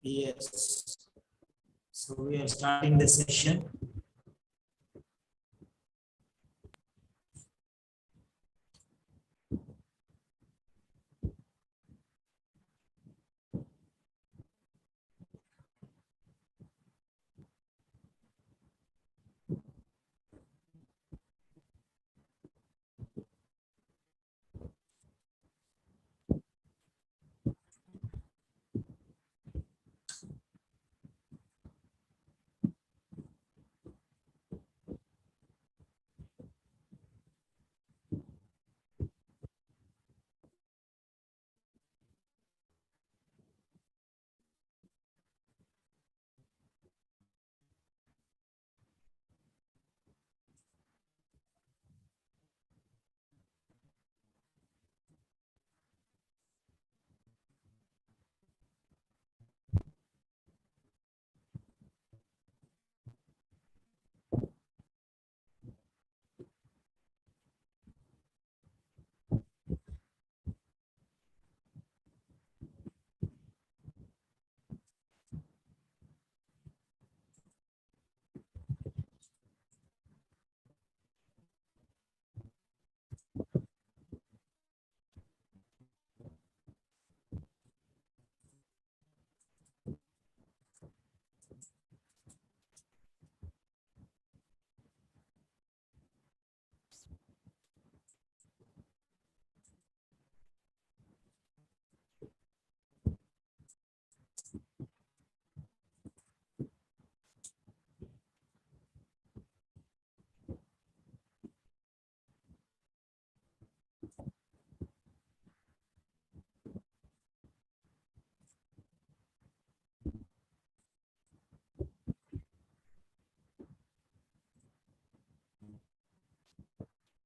Yes. So we are starting the session.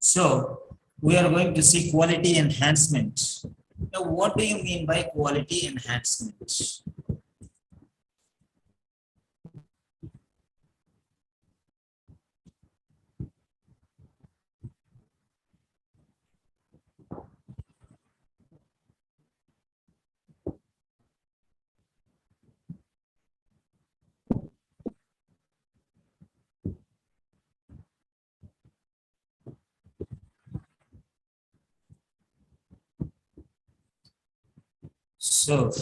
So we are going to see quality enhancement. Now, what do you mean by quality enhancement? So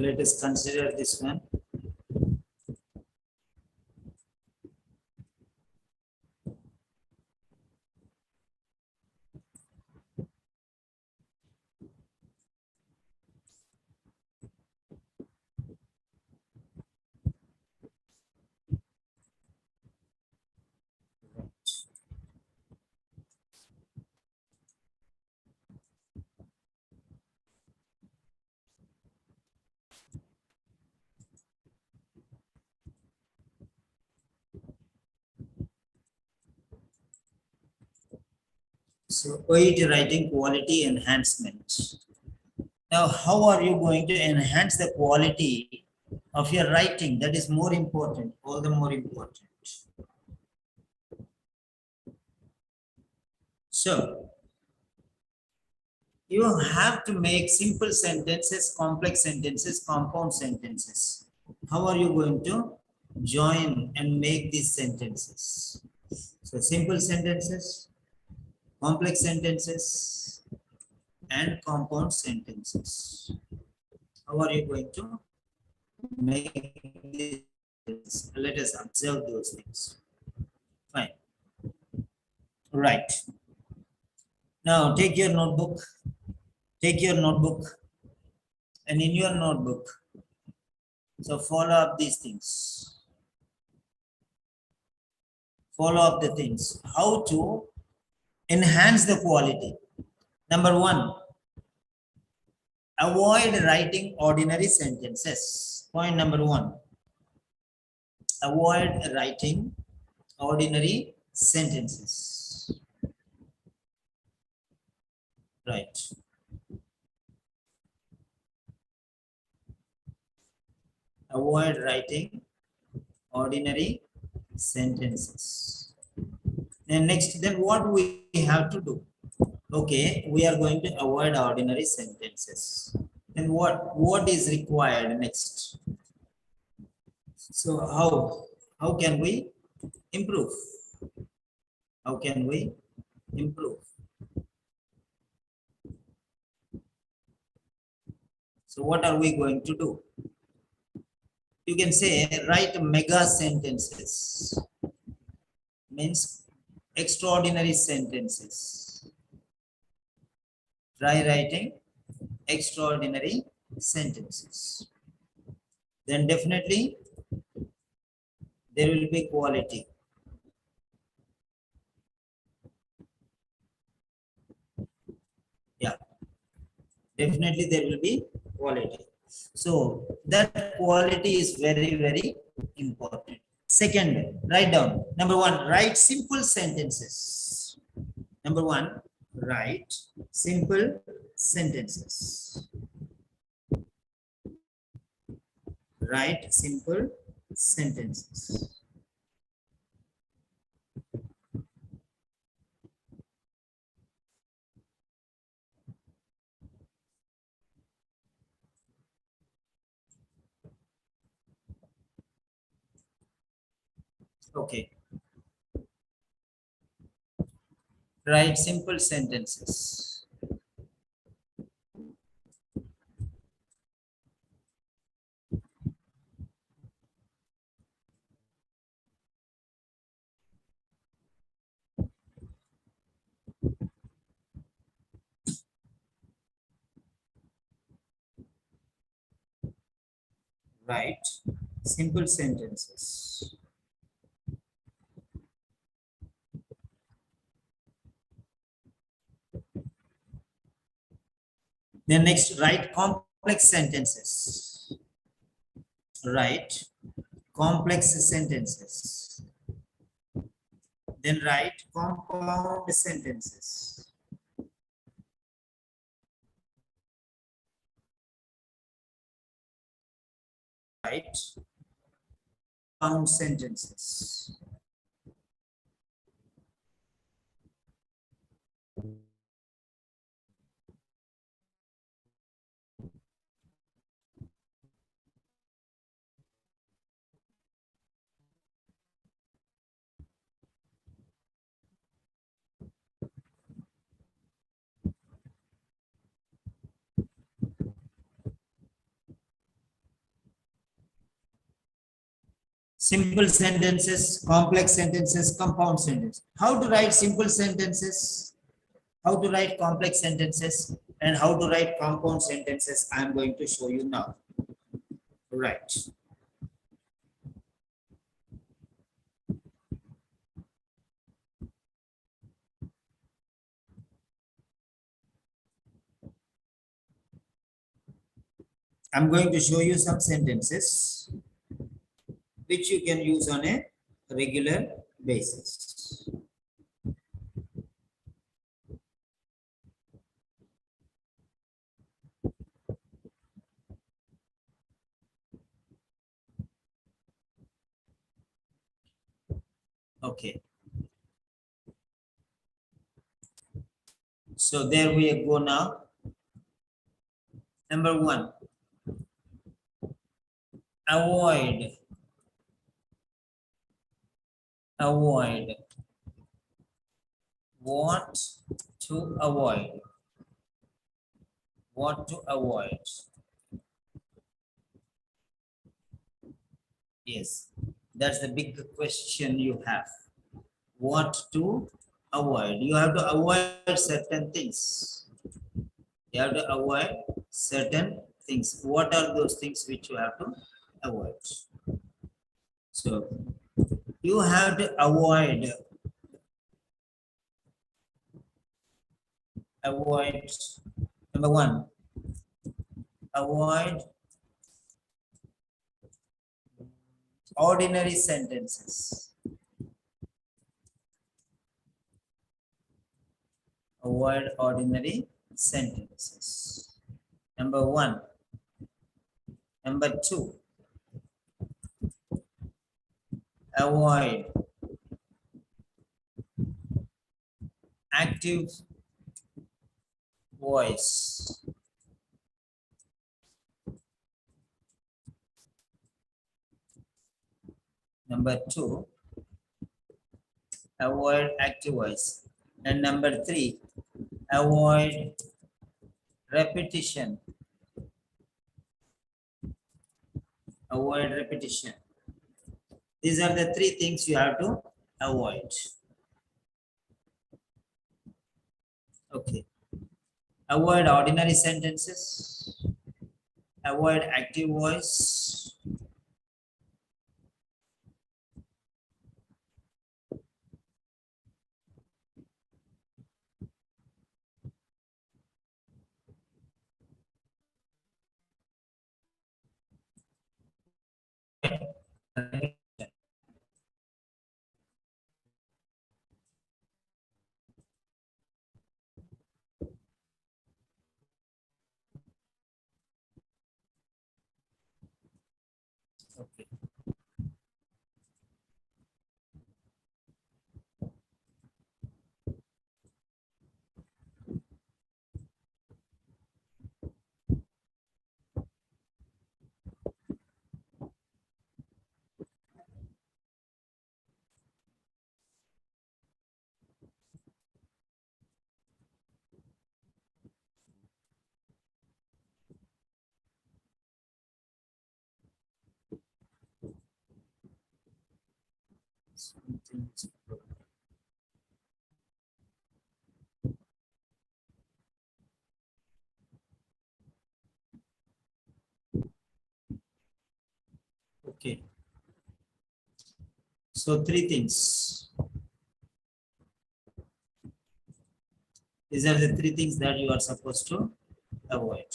let us consider this one. So OET writing quality enhancement. Now, how are you going to enhance the quality of your writing? That is more important, all the more important. So you have to make simple sentences, complex sentences, compound sentences. How are you going to join and make these sentences? So simple sentences, complex sentences, and compound sentences. How are you going to make this? Let us observe those things. Fine. Right. Now take your notebook. Take your notebook. And in your notebook, so follow up these things. Follow up the things. How to enhance the quality. Number one, avoid writing ordinary sentences. Point number one. Avoid writing ordinary sentences. Right. avoid writing ordinary sentences. And next, then what we have to do? Okay, we are going to avoid ordinary sentences. And what is required next? So how can we improve? How can we improve? So what are we going to do? You can say write mega sentences, means extraordinary sentences. Try writing extraordinary sentences. Then definitely there will be quality. Yeah, definitely there will be quality. So that quality is very, very important. Second, write down. Number one, write simple sentences. Number one, write simple sentences. Write simple sentences. Okay. Write simple sentences. Write simple sentences. Then next, write complex sentences. Write complex sentences. Then write compound sentences. Write compound sentences. Simple sentences, complex sentences, compound sentences. How to write simple sentences, how to write complex sentences, and how to write compound sentences, I am going to show you now. Right. I'm going to show you some sentences which you can use on a regular basis. Okay. So there we go now. Number one, avoid. Avoid. What to avoid? What to avoid? Yes, that's the big question you have. What to avoid? You have to avoid certain things. You have to avoid certain things. What are those things which you have to avoid? So you have to avoid number one, avoid ordinary sentences. Avoid ordinary sentences. Number one. Number two, avoid active voice. Number 2, avoid active voice. And number 3, avoid repetition. Avoid repetition. These are the 3 things you have to avoid. Okay. Avoid ordinary sentences. Avoid active voice. Okay. Okay. So 3 things. These are the 3 things that you are supposed to avoid.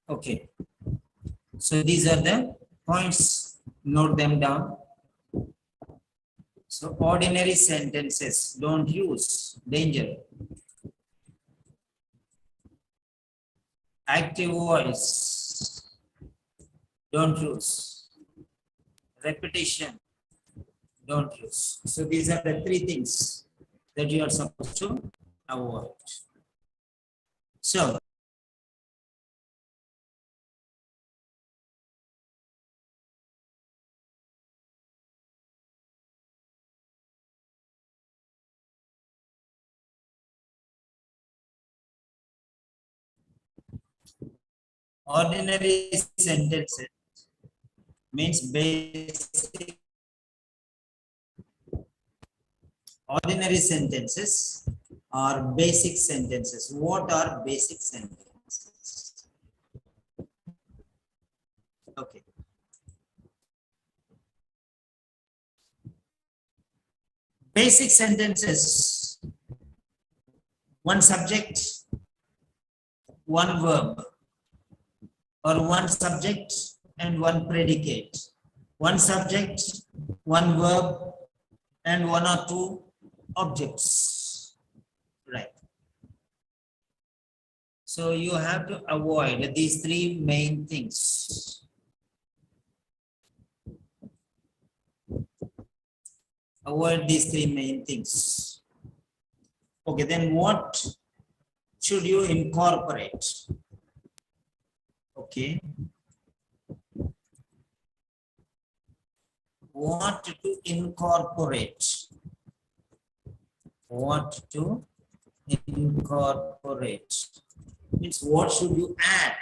Okay. So these are the points. Note them down. So ordinary sentences don't use. Danger. Active voice don't use. Repetition don't use. So these are the 3 things that you are supposed to avoid. So ordinary sentences means basic. Ordinary sentences are basic sentences. What are basic sentences? Okay. Basic sentences, one subject, one verb, or one subject and one predicate. One subject, one verb, and 1 or 2 objects. Right. So you have to avoid these 3 main things. Avoid these 3 main things. Okay, then what should you incorporate? Okay. What to incorporate? What to incorporate? Means what should you add?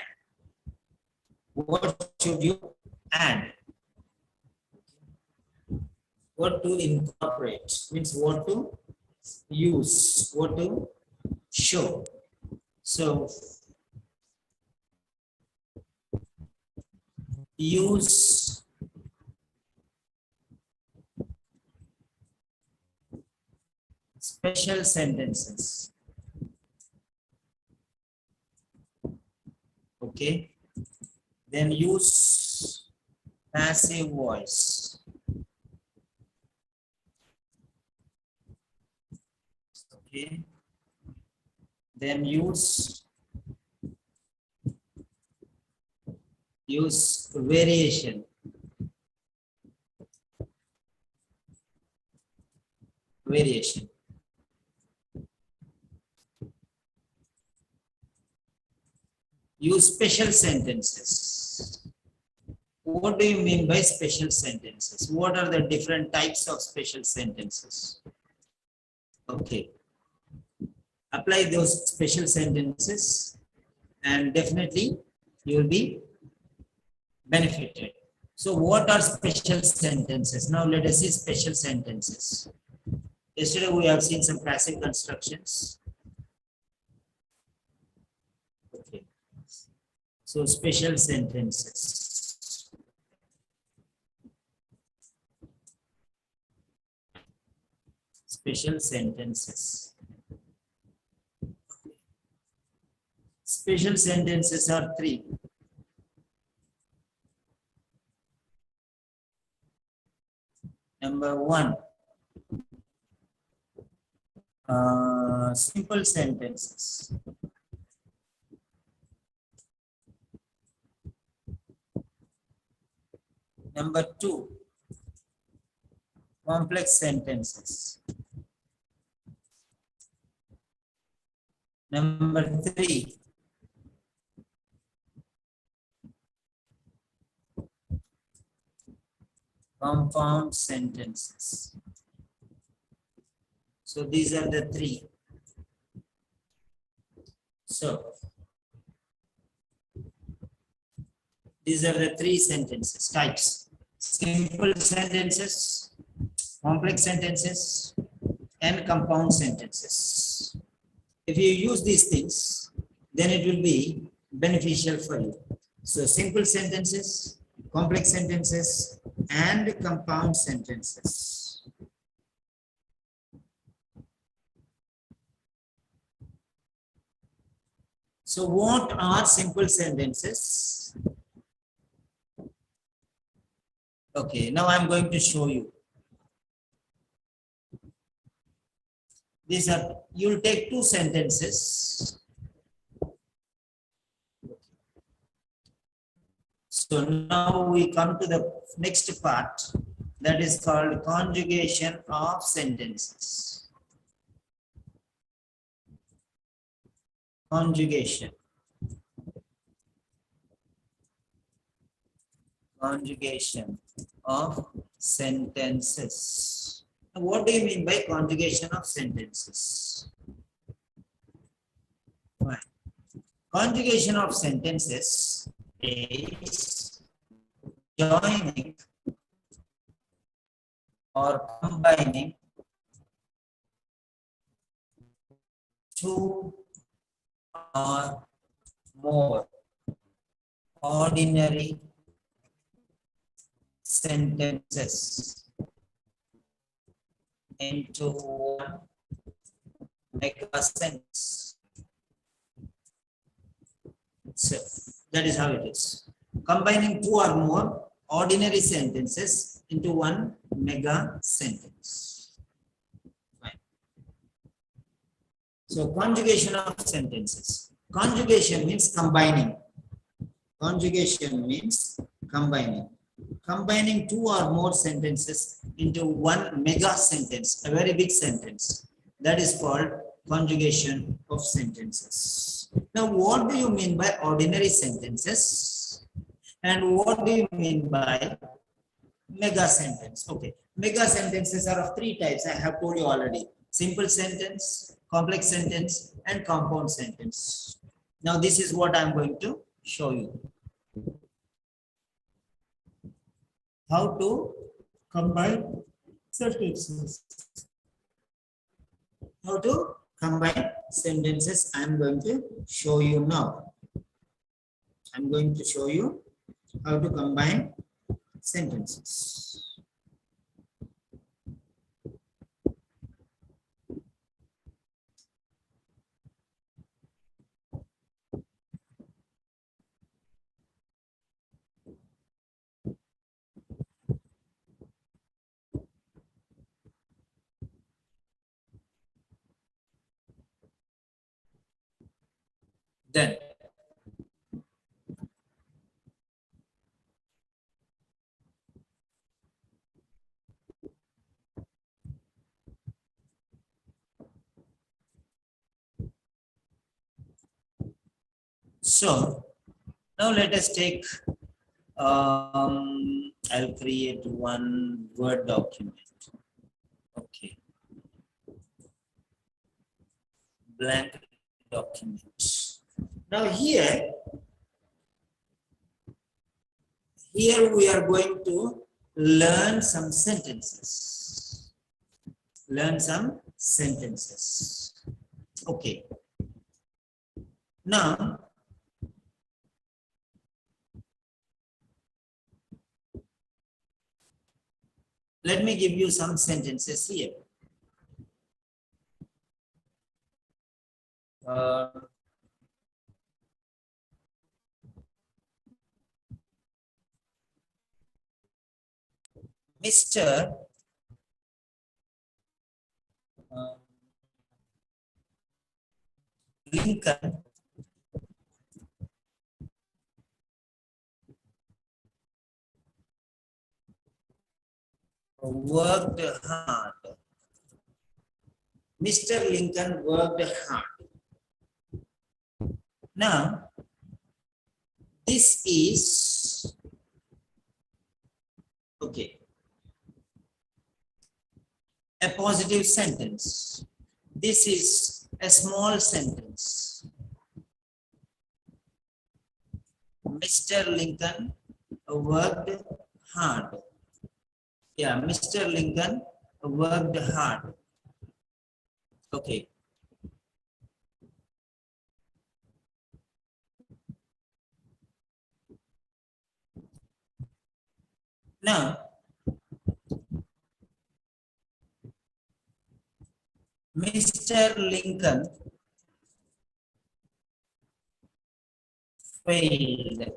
What should you add? What to incorporate? Means what to use, what to show. So use special sentences. Okay. Then use passive voice. Okay. Then use variation. Variation. Use special sentences. What do you mean by special sentences? What are the different types of special sentences? Okay. Apply those special sentences and definitely you will be benefited. So what are special sentences? Now let us see special sentences. Yesterday we have seen some passive constructions. Okay. So special sentences. Special sentences. Special sentences are three. Number one, simple sentences. Number two, complex sentences. Number three, compound sentences. So these are the three. So these are the three sentences types: simple sentences, complex sentences, and compound sentences. If you use these things, then it will be beneficial for you. So simple sentences, complex sentences, and compound sentences. So what are simple sentences? Okay, now I'm going to show you. These are, you'll take two sentences. So now we come to the next part, that is called conjugation of sentences. Conjugation. Conjugation of sentences. What do you mean by conjugation of sentences? Right. Conjugation of sentences is joining or combining two or more ordinary sentences into one mega sentence. So that is how it is. Combining two or more ordinary sentences into one mega sentence. Right. So conjugation of sentences. Conjugation means combining. Conjugation means combining. Combining two or more sentences into one mega sentence, a very big sentence. That is called conjugation of sentences. Now, what do you mean by ordinary sentences? And what do you mean by mega sentence? Okay, mega sentences are of three types. I have told you already: simple sentence, complex sentence, and compound sentence. Now, this is what I'm going to show you. How to combine sentences. How to combine sentences I'm going to show you now. I'm going to show you how to combine sentences. Then so now let us take I'll create one Word document. Okay, blank document. Now here we are going to learn some sentences. Learn some sentences. Okay. Now let me give you some sentences here. Mr. Lincoln worked hard. Mr. Lincoln worked hard. Now, this is, okay, a positive sentence. This is a small sentence. Mr. Lincoln worked hard. Yeah, Mr. Lincoln worked hard. Okay. Now, Mr. Lincoln failed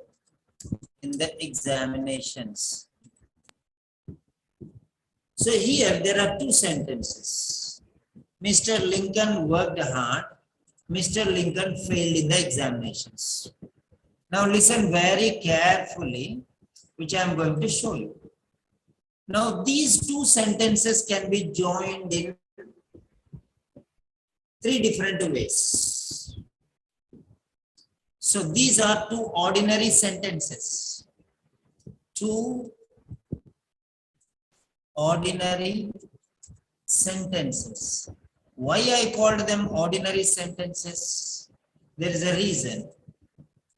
in the examinations. So here there are two sentences. Mr. Lincoln worked hard. Mr. Lincoln failed in the examinations. Now listen very carefully, which I am going to show you. Now these two sentences can be joined in three different ways. So these are two ordinary sentences. Two ordinary sentences. Why I called them ordinary sentences? There is a reason.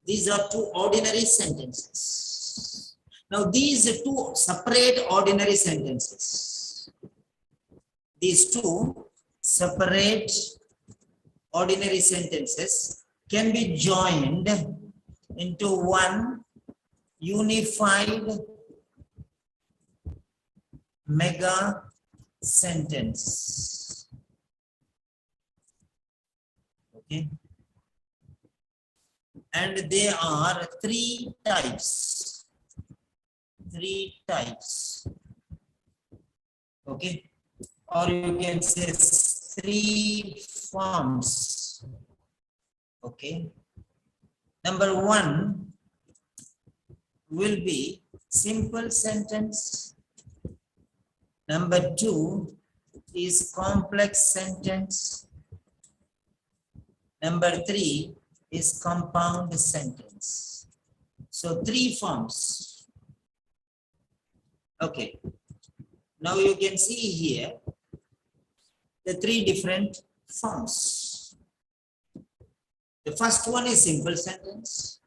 These are two ordinary sentences. Now these two separate ordinary sentences. These two separate ordinary sentences can be joined into one unified mega sentence. Okay. And there are three types. Three types. Okay. Or you can say three forms. Okay. Number one will be simple sentence. Number two is complex sentence. Number three is compound sentence. So three forms. Okay. Now you can see here the three different forms. The first one is simple sentence.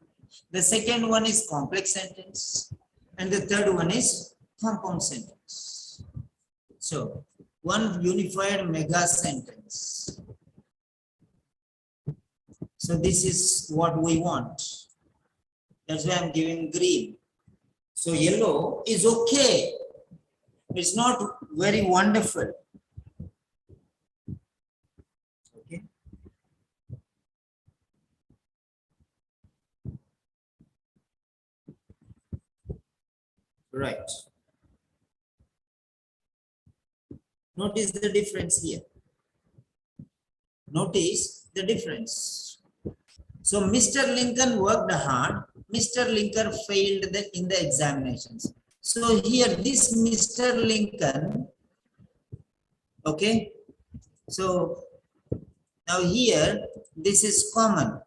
The second one is complex sentence. And the third one is compound sentence. So one unified mega sentence. So this is what we want. That's why I'm giving green. So yellow is okay. It's not very wonderful. Okay. Right. Notice the difference here. Notice the difference. So Mr. Lincoln worked hard. Mr. Lincoln failed in the examinations. So here this Mr. Lincoln, okay. So now here this is common.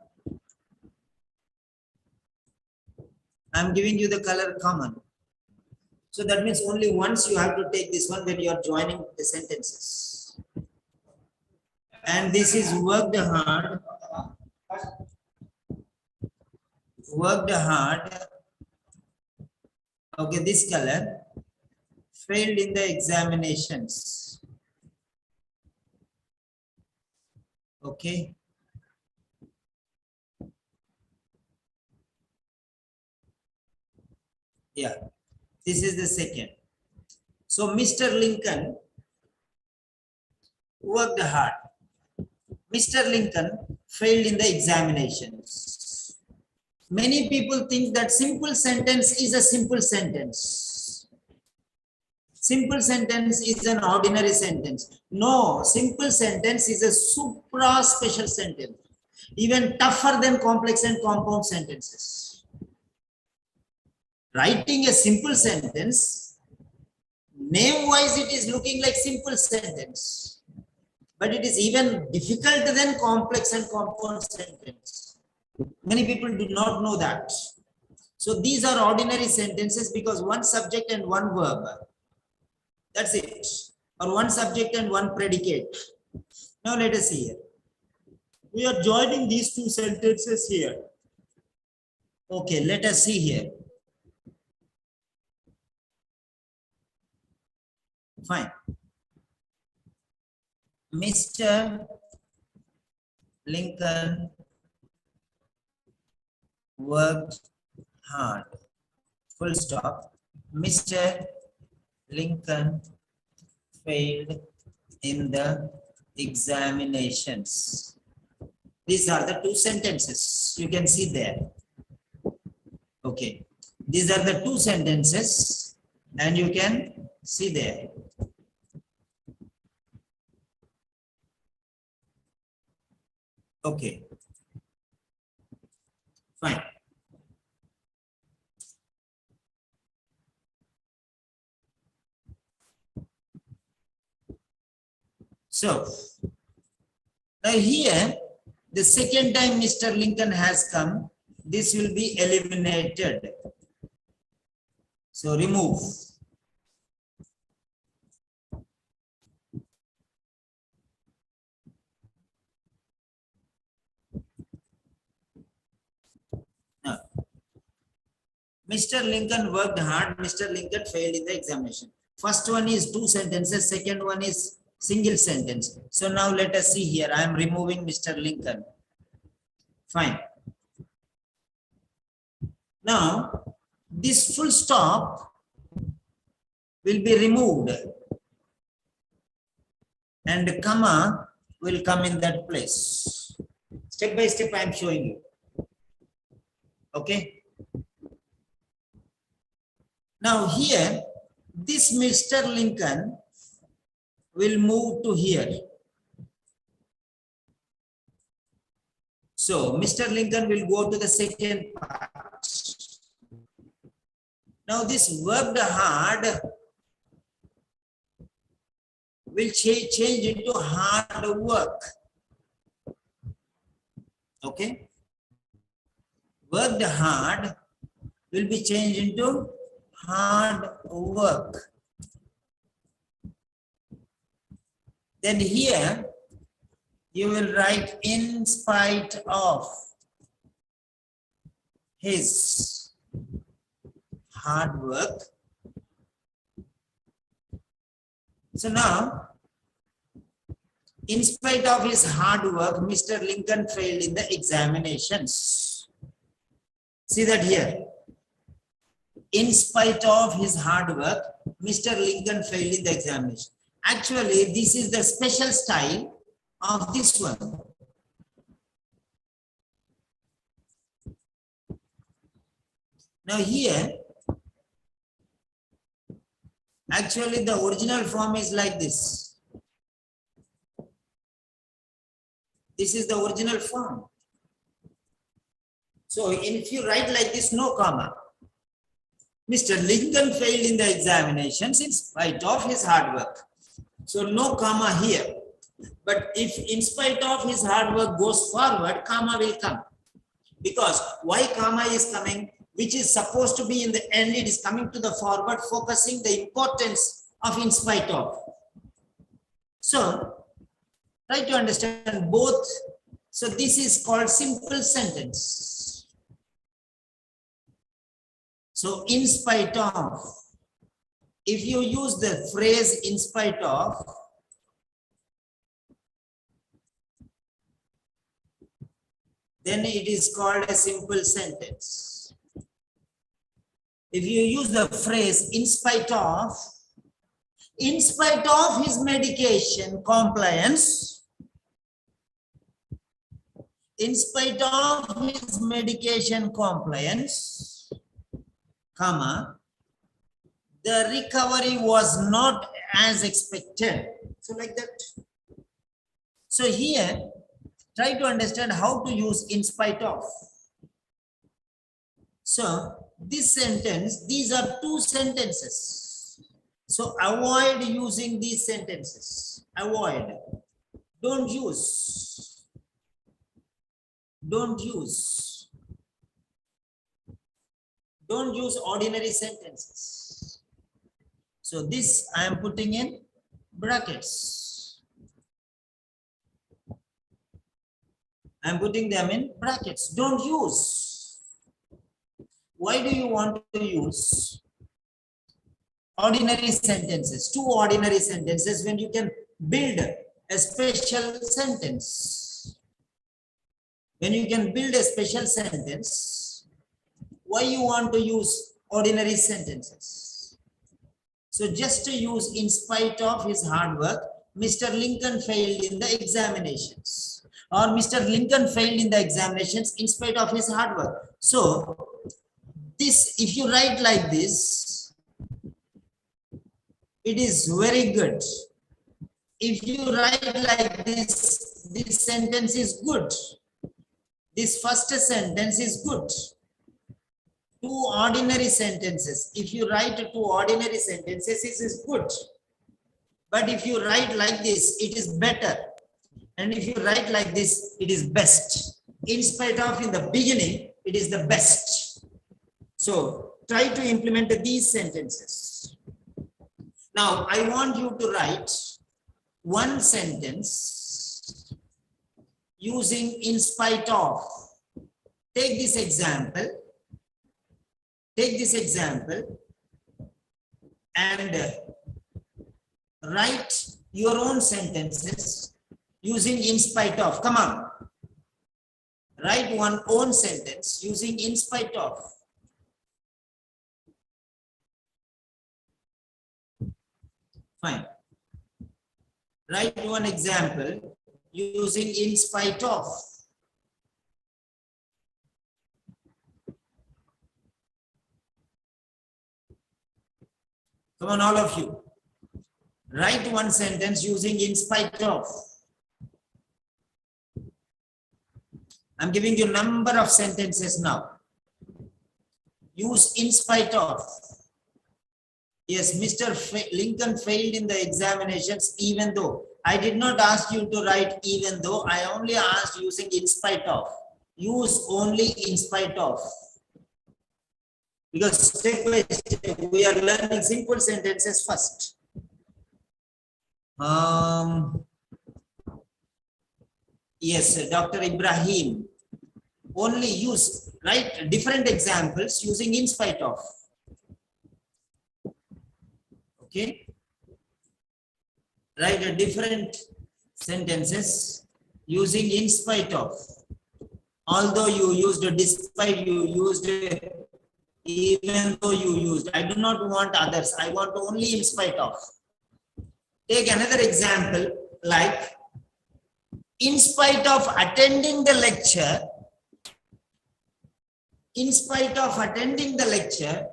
I'm giving you the color common. So that means only once you have to take this one when you are joining the sentences. And this is worked hard. Worked hard. Okay, this color failed in the examinations. Okay. Yeah, this is the second. So Mr. Lincoln worked hard. Mr. Lincoln failed in the examinations. Many people think that simple sentence is a simple sentence. Simple sentence is an ordinary sentence. No, simple sentence is a supra special sentence, even tougher than complex and compound sentences. Writing a simple sentence, name wise it is looking like simple sentence, but it is even difficult than complex and compound sentence. Many people do not know that. So these are ordinary sentences because one subject and one verb. That's it. Or one subject and one predicate. Now let us see here. We are joining these two sentences here. Okay, let us see here. Fine. Mr. Lincoln worked hard. Full stop. Mr. Lincoln failed in the examinations. These are the two sentences you can see there. Okay, these are the two sentences and you can see there. Okay, fine. So now here, the second time Mr. Lincoln has come, this will be eliminated. So remove. Now, Mr. Lincoln worked hard. Mr. Lincoln failed in the examination. First one is two sentences. Second one is single sentence. So now let us see here. I am removing Mr. Lincoln. Fine. Now, this full stop will be removed and comma will come in that place. Step by step I am showing you. Okay. Now here, this Mr. Lincoln will move to here. So Mr. Lincoln will go to the second part. Now this worked hard will change into hard work. Okay. Worked hard will be changed into hard work. Then here you will write in spite of his hard work. So now, in spite of his hard work, Mr. Lincoln failed in the examinations. See that here. In spite of his hard work, Mr. Lincoln failed in the examination. Actually, this is the special style of this one. Now here, actually the original form is like this. This is the original form. So if you write like this, no comma. Mr. Lincoln failed in the examinations in spite of his hard work. So no comma here. But if in spite of his hard work goes forward, comma will come. Because why comma is coming, which is supposed to be in the end, it is coming to the forward, focusing the importance of in spite of. So try to understand both. So this is called simple sentence. So in spite of, if you use the phrase in spite of, then it is called a simple sentence. If you use the phrase in spite of his medication compliance, in spite of his medication compliance, comma, the recovery was not as expected. So like that. So here, try to understand how to use in spite of. So this sentence, these are two sentences. So avoid using these sentences. Avoid. Don't use. Don't use. Don't use ordinary sentences. So this I am putting in brackets. I am putting them in brackets. Don't use. Why do you want to use ordinary sentences? Two ordinary sentences when you can build a special sentence. When you can build a special sentence, why you want to use ordinary sentences? So just to use in spite of his hard work, Mr. Lincoln failed in the examinations. Or Mr. Lincoln failed in the examinations in spite of his hard work. So this, if you write like this, it is very good. If you write like this, this sentence is good. This first sentence is good. Two ordinary sentences. If you write two ordinary sentences, it is good. But if you write like this, it is better. And if you write like this, it is best. In spite of, in the beginning, it is the best. So try to implement these sentences. Now I want you to write one sentence using in spite of. Take this example. Take this example and write your own sentences using in spite of. Come on. Write one own sentence using in spite of. Fine. Write one example using in spite of. Come on, all of you. Write one sentence using in spite of. I'm giving you a number of sentences now. Use in spite of. Yes, Mr. Lincoln failed in the examinations even though. I did not ask you to write even though. I only asked using in spite of. Use only in spite of. Because step by step, we are learning simple sentences first. Yes, Dr. Ibrahim. Only use, write different examples using in spite of. Okay. Write a different sentences using in spite of. Although you used despite, you used even though you used. I do not want others. I want only in spite of. Take another example like in spite of attending the lecture. In spite of attending the lecture,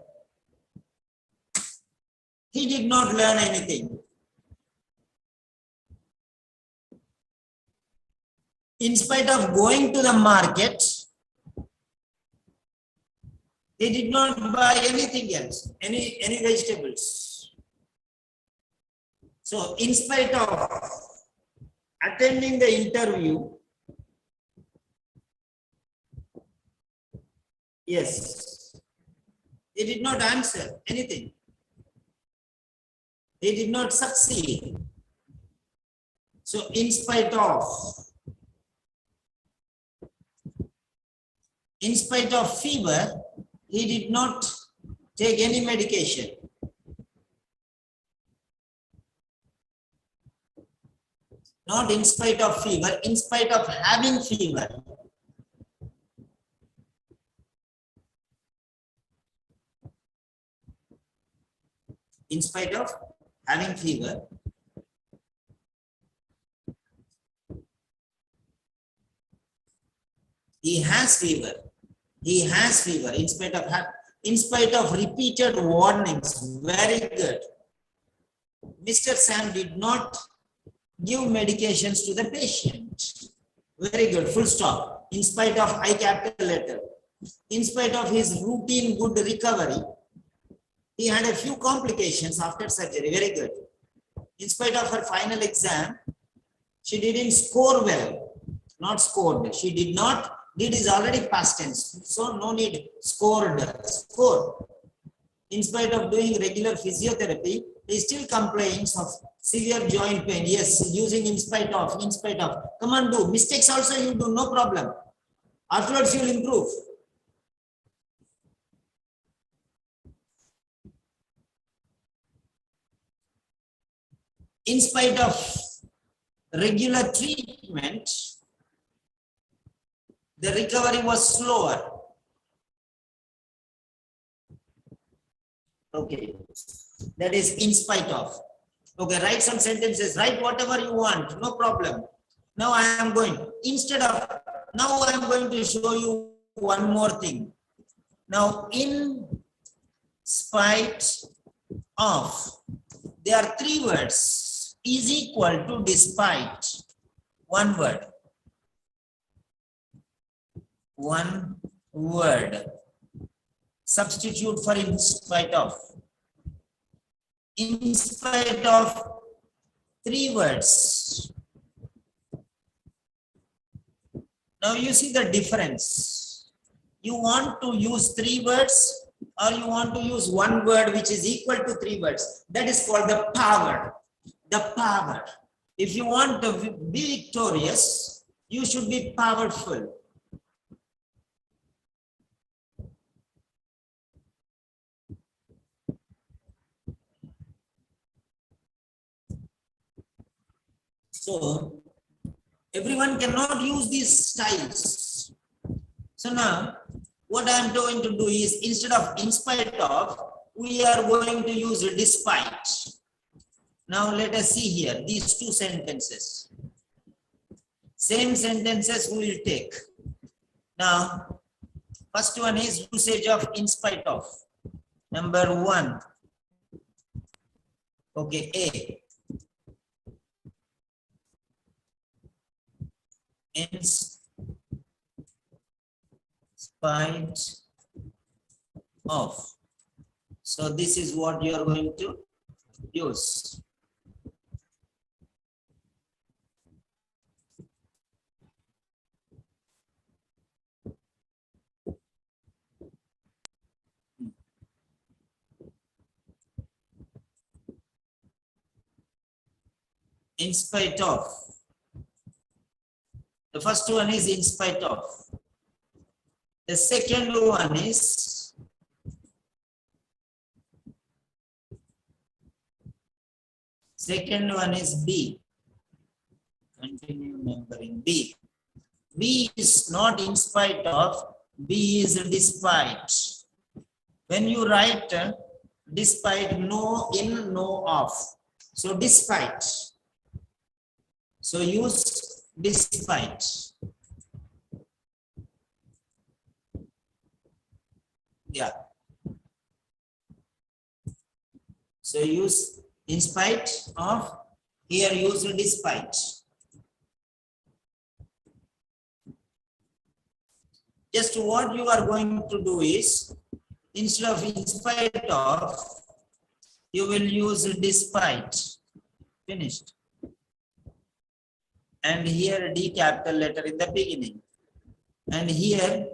he did not learn anything. In spite of going to the market, He did not buy anything else, any vegetables. So in spite of attending the interview, yes, he did not answer anything. He did not succeed. So in spite of fever, he did not take any medication. Not in spite of fever, in spite of having fever. In spite of having fever, he has fever. He has fever in spite of repeated warnings. Very good. Mr. Sam did not give medications to the patient. Very good. Full stop. In spite of I capital letter. In spite of his routine good recovery, he had a few complications after surgery. Very good. In spite of her final exam, she didn't score well. Not scored. She did not. Did is already past tense. So no need scored. Score. In spite of doing regular physiotherapy, he still complains of severe joint pain. Yes, using in spite of. Come on, do. Mistakes also you do, no problem. Afterwards you will improve. In spite of regular treatment, the recovery was slower. Okay, that is in spite of. Okay, write some sentences, write whatever you want, no problem. Now I am going, now I am going to show you one more thing. Now, in spite of, there are three words. Is equal to despite. One word. One word. Substitute for in spite of. In spite of, three words. Now you see the difference. You want to use three words or you want to use one word which is equal to three words. That is called the power. The power. If you want to be victorious, you should be powerful. So everyone cannot use these styles. So now what I am going to do is, instead of in spite of, we are going to use despite. Now let us see here these two sentences. Same sentences we will take. Now first one is usage of in spite of. Number one. Okay, A. In spite of. So this is what you are going to use. In spite of. The first one is in spite of. The second one is B. Continue numbering B. B is not in spite of, B is despite. When you write despite, no in, no of. So despite. So use despite. Yeah. So use in spite of, here use despite. Just what you are going to do is, Instead of in spite of, you will use despite. Finished. And here D capital letter in the beginning. And here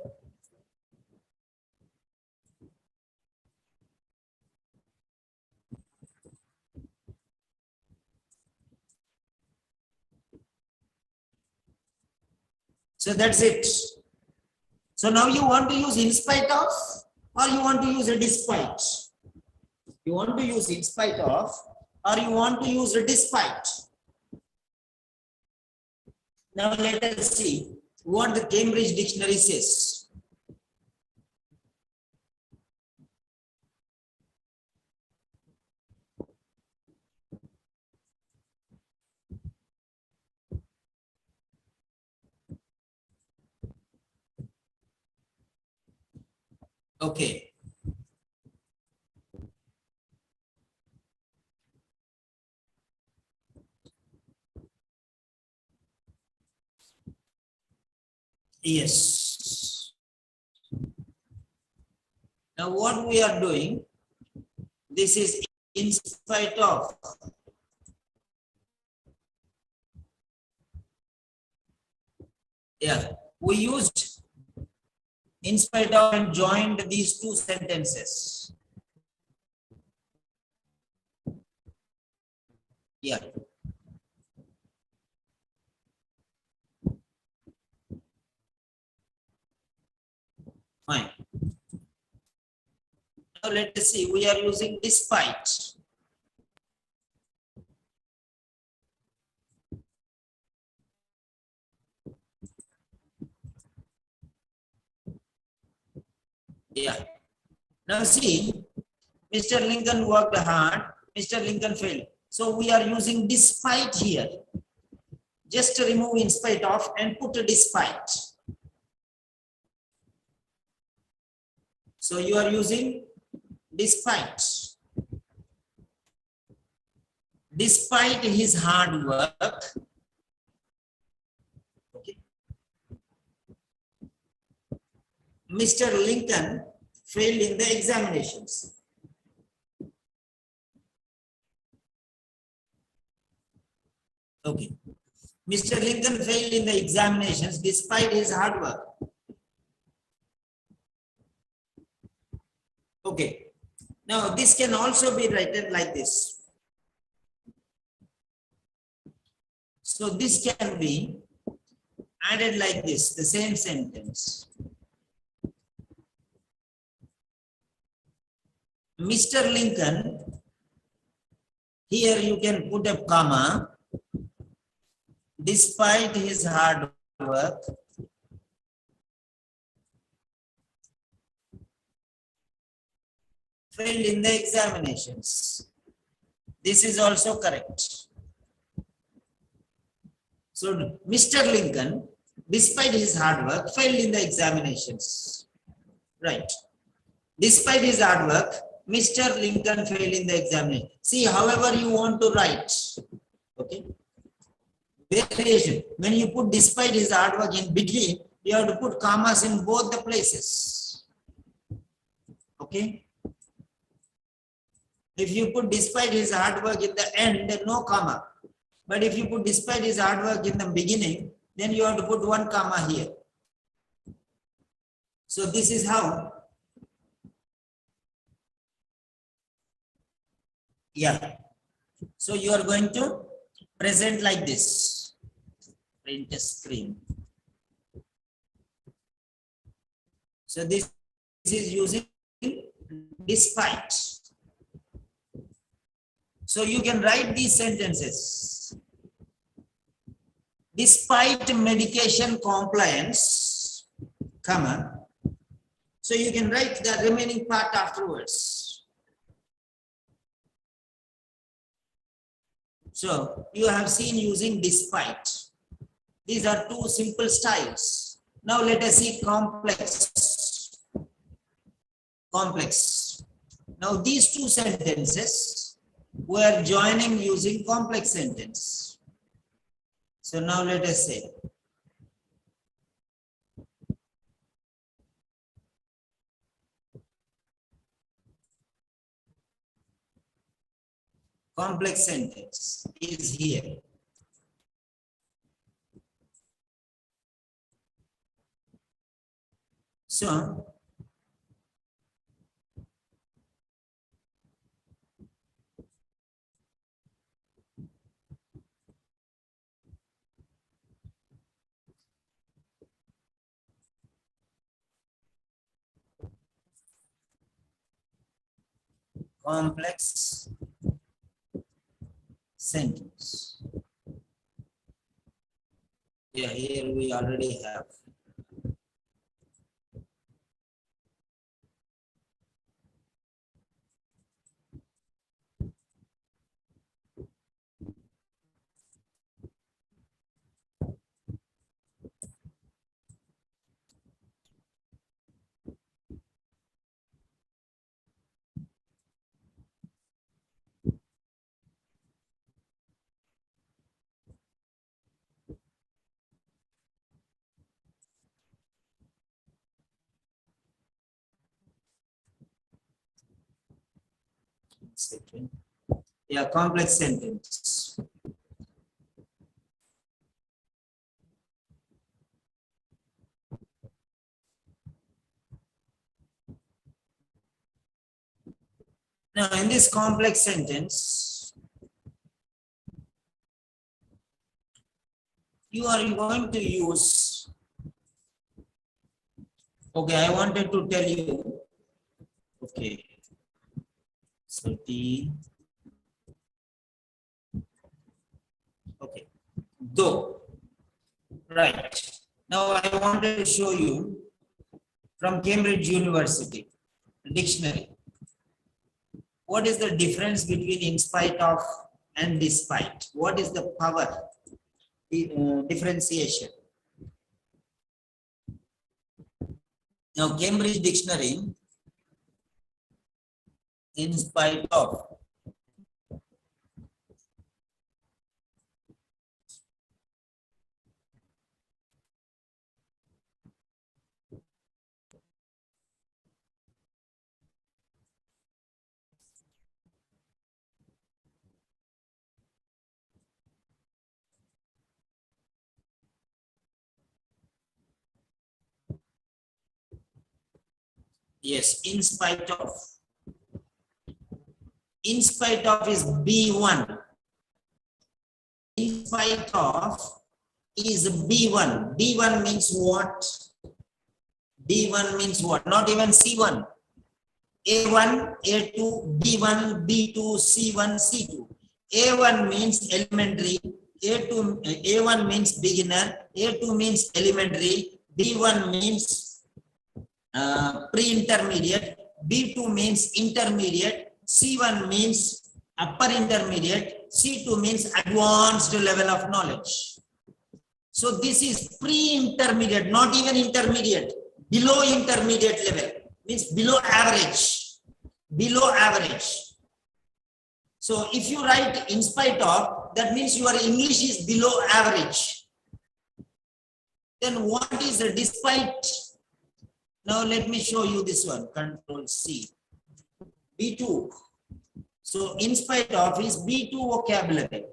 so that's it. So now you want to use in spite of, or you want to use a despite? You want to use in spite of, or you want to use a despite? Now let us see what the Cambridge Dictionary says. Okay. Yes. Now what we are doing, this is in spite of. Yeah, we used in spite of and joined these two sentences. Yeah. Fine. Now let us see, we are using despite. Yeah. Now see, Mr. Lincoln worked hard, Mr. Lincoln failed. So we are using despite here. Just remove in spite of and put a despite. So you are using despite. Despite his hard work, okay, Mr. Lincoln failed in the examinations. Okay. Mr. Lincoln failed in the examinations despite his hard work. Okay. Now this can also be written like this. So this can be added like this, the same sentence. Mr. Lincoln, here you can put a comma, despite his hard work, failed in the examinations. This is also correct. So Mr. Lincoln, despite his hard work, failed in the examinations. Right. Despite his hard work, Mr. Lincoln failed in the examination. See, however you want to write. Okay. Variation. When you put despite his hard work in between, you have to put commas in both the places. Okay. If you put despite his hard work in the end, then no comma. But if you put despite his hard work in the beginning, then you have to put one comma here. So this is how. Yeah. So you are going to present like this. Print a screen. So this is using despite. So you can write these sentences. Despite medication compliance, comma. So you can write the remaining part afterwards. So you have seen using despite. These are two simple styles. Now let us see complex. Complex. Now these two sentences we are joining using complex sentence. So now let us say, complex sentence is here. So, complex sentence. Yeah, here we already have. Second. Yeah, complex sentence. Now, in this complex sentence, you are going to use, okay, I wanted to tell you, okay, so T, okay, though, right. Now, I wanted to show you from Cambridge University dictionary. What is the difference between in spite of and despite? What is the power differentiation? Now, Cambridge Dictionary, in spite of, yes, in spite of. In spite of is B1. In spite of is B1. B1 means what? B1 means what? Not even C1. A1, A2, B1, B2, C1, C2. A1 means elementary. A1 means beginner. A2 means elementary. B1 means pre-intermediate. B2 means intermediate. C1 means upper intermediate. C2 means advanced level of knowledge. So this is pre-intermediate, not even intermediate, below intermediate level, means below average, below average. So if you write in spite of, that means your English is below average. Then what is a despite? Now let me show you this one, Control C. B2. So in spite of is B2 vocabulary.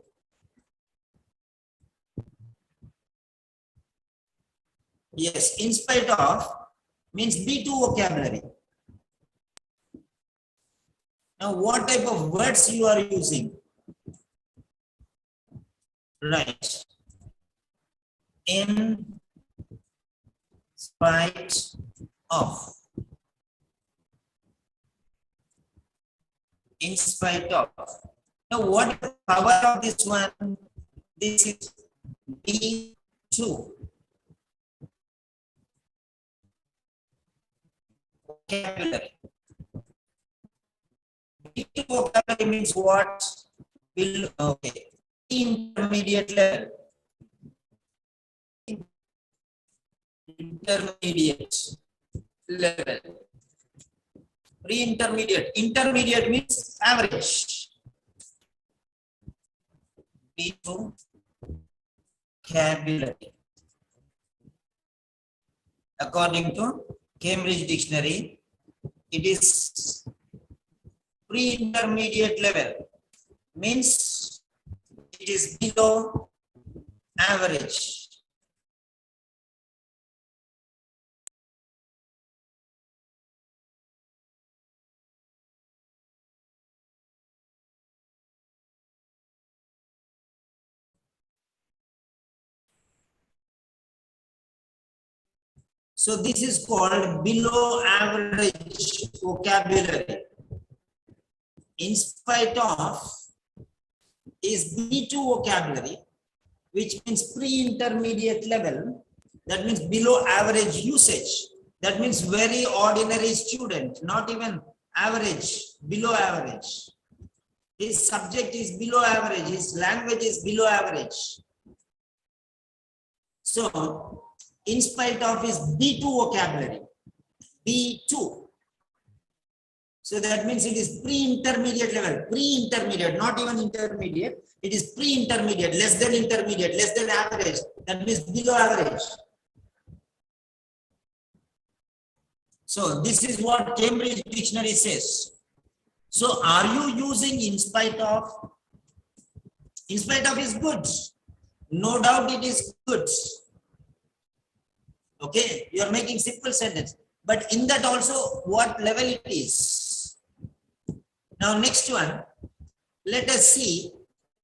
Yes, in spite of means B2 vocabulary. Now what type of words you are using? Right. In spite of. In spite of. Now what is the power of this one? This is B2. Vocabulary. B2 vocabulary means what? Will okay. Intermediate level. Intermediate level. Pre-intermediate. Intermediate means average. B2 vocabulary. According to Cambridge Dictionary, it is pre-intermediate level. means it is below average. So this is called below average vocabulary. In spite of is B2 vocabulary, which means pre-intermediate level. That means below average usage. That means very ordinary student, not even average, below average. His subject is below average, his language is below average. So, in spite of his B2 vocabulary, B2. So that means it is pre-intermediate level, pre-intermediate, not even intermediate. It is pre-intermediate, less than intermediate, less than average. That means below average. So this is what Cambridge Dictionary says. So are you using in spite of? In spite of is good. No doubt it is good. Okay, you are making simple sentence. But in that also, what level it is? Now next one, let us see.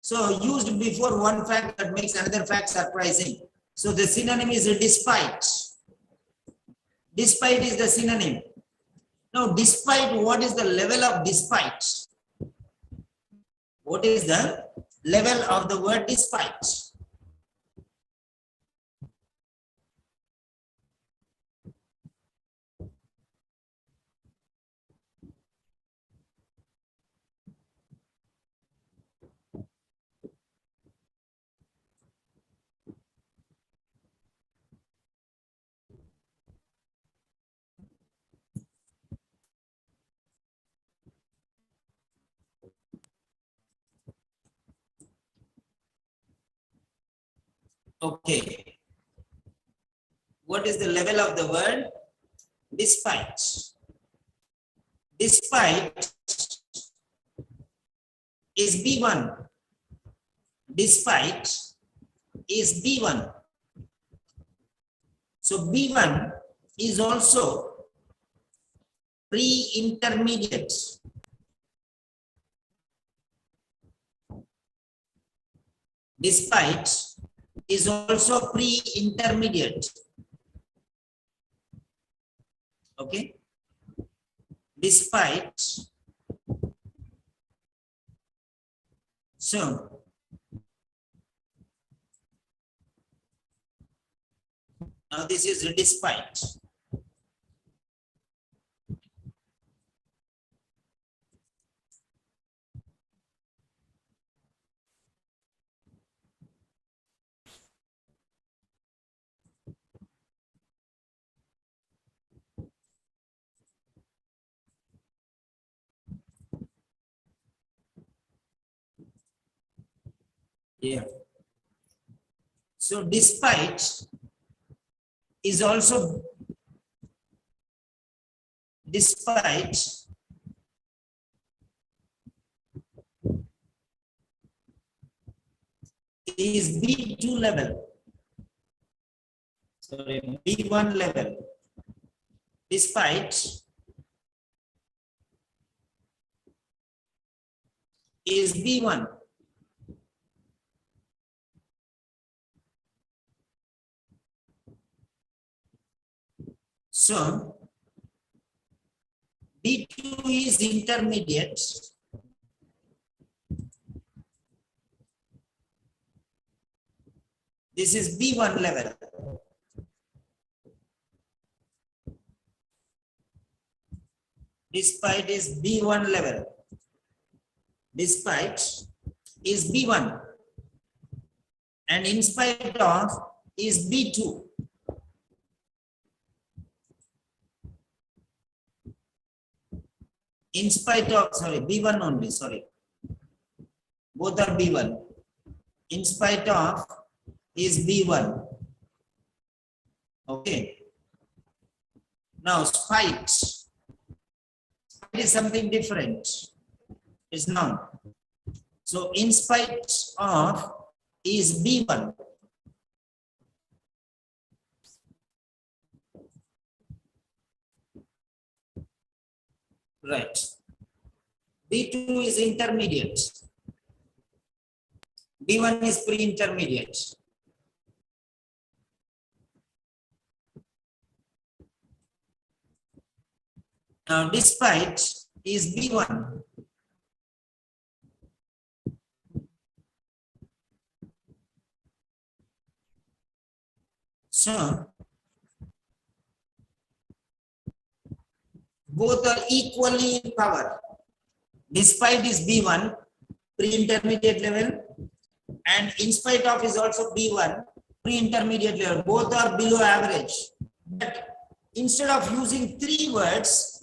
So used before one fact that makes another fact surprising. So the synonym is despite. Despite is the synonym. Now despite, what is the level of despite? What is the level of the word despite? Okay. What is the level of the word? Despite. Despite is B1. Despite is B1. So B1 is also pre-intermediate. Despite is also pre-intermediate. Okay. Despite. So now this is despite. Yeah. So despite is also despite is B2 level. Sorry, B1 level. Despite is B1. So B2 is intermediate. This is B1 level. Despite is B1 level. Despite is B1. And in spite of is B2. In spite of, sorry, B1 only, sorry. Both are B1. In spite of is B1. Okay. Now, spite. Spite is something different. It's noun. So in spite of is B1. Right. B2 is intermediate. B1 is pre-intermediate. Now despite is B1. So both are equally in power. Despite is B1, pre-intermediate level, and in spite of is also B1, pre-intermediate level. Both are below average. But instead of using three words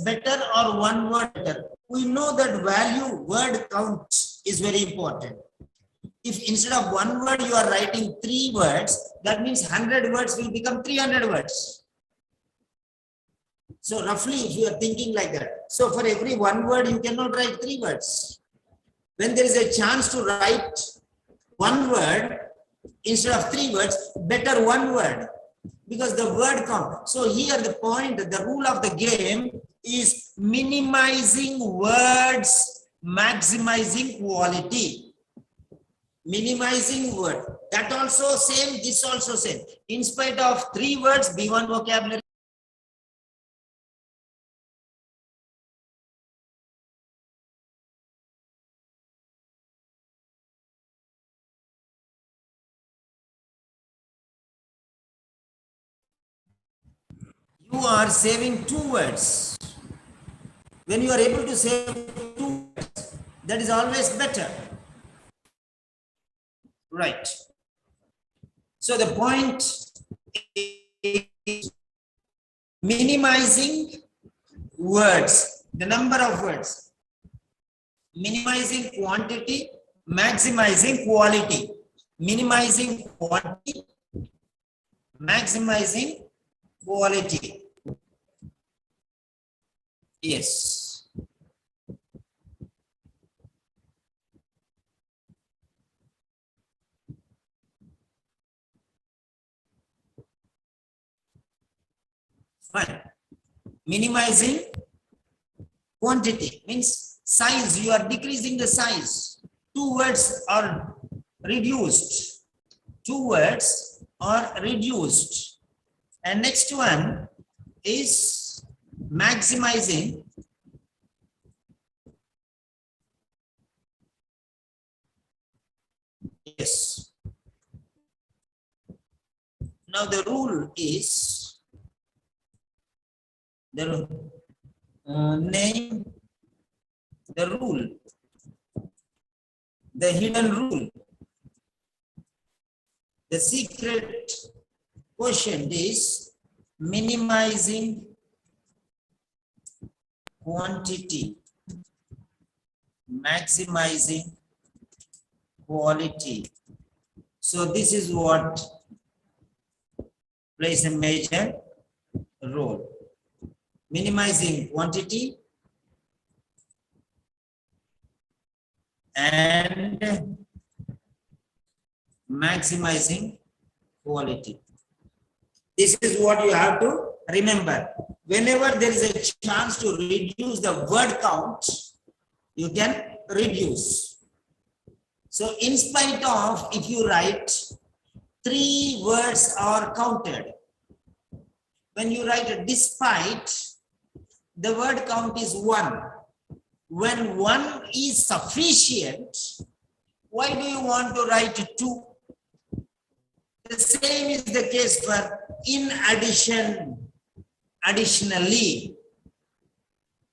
better or one word better. We know that value, word count is very important. If instead of one word you are writing three words, that means 100 words will become 300 words. So roughly, if you are thinking like that, so for every one word, you cannot write three words. When there is a chance to write one word instead of three words, better one word, because the word count. So here the point, the rule of the game is minimizing words, maximizing quality. Minimizing word. That also same, this also same. In spite of three words, B1 vocabulary. You are saving two words. When you are able to save two words, that is always better. Right. So the point is minimizing words, the number of words, minimizing quantity, maximizing quality, minimizing quantity, maximizing quality. Yes. Fine. Minimizing quantity means size. You are decreasing the size. Two words are reduced. Two words are reduced. And next one is maximizing yes. Now the rule is the name the rule, the hidden rule, the secret quotient is minimizing quantity, maximizing quality. So this is what plays a major role. Minimizing quantity and maximizing quality. This is what you have to remember. Whenever there is a chance to reduce the word count, you can reduce. So in spite of, if you write three words are counted, when you write despite, the word count is one. When one is sufficient, why do you want to write two? The same is the case for in addition, additionally.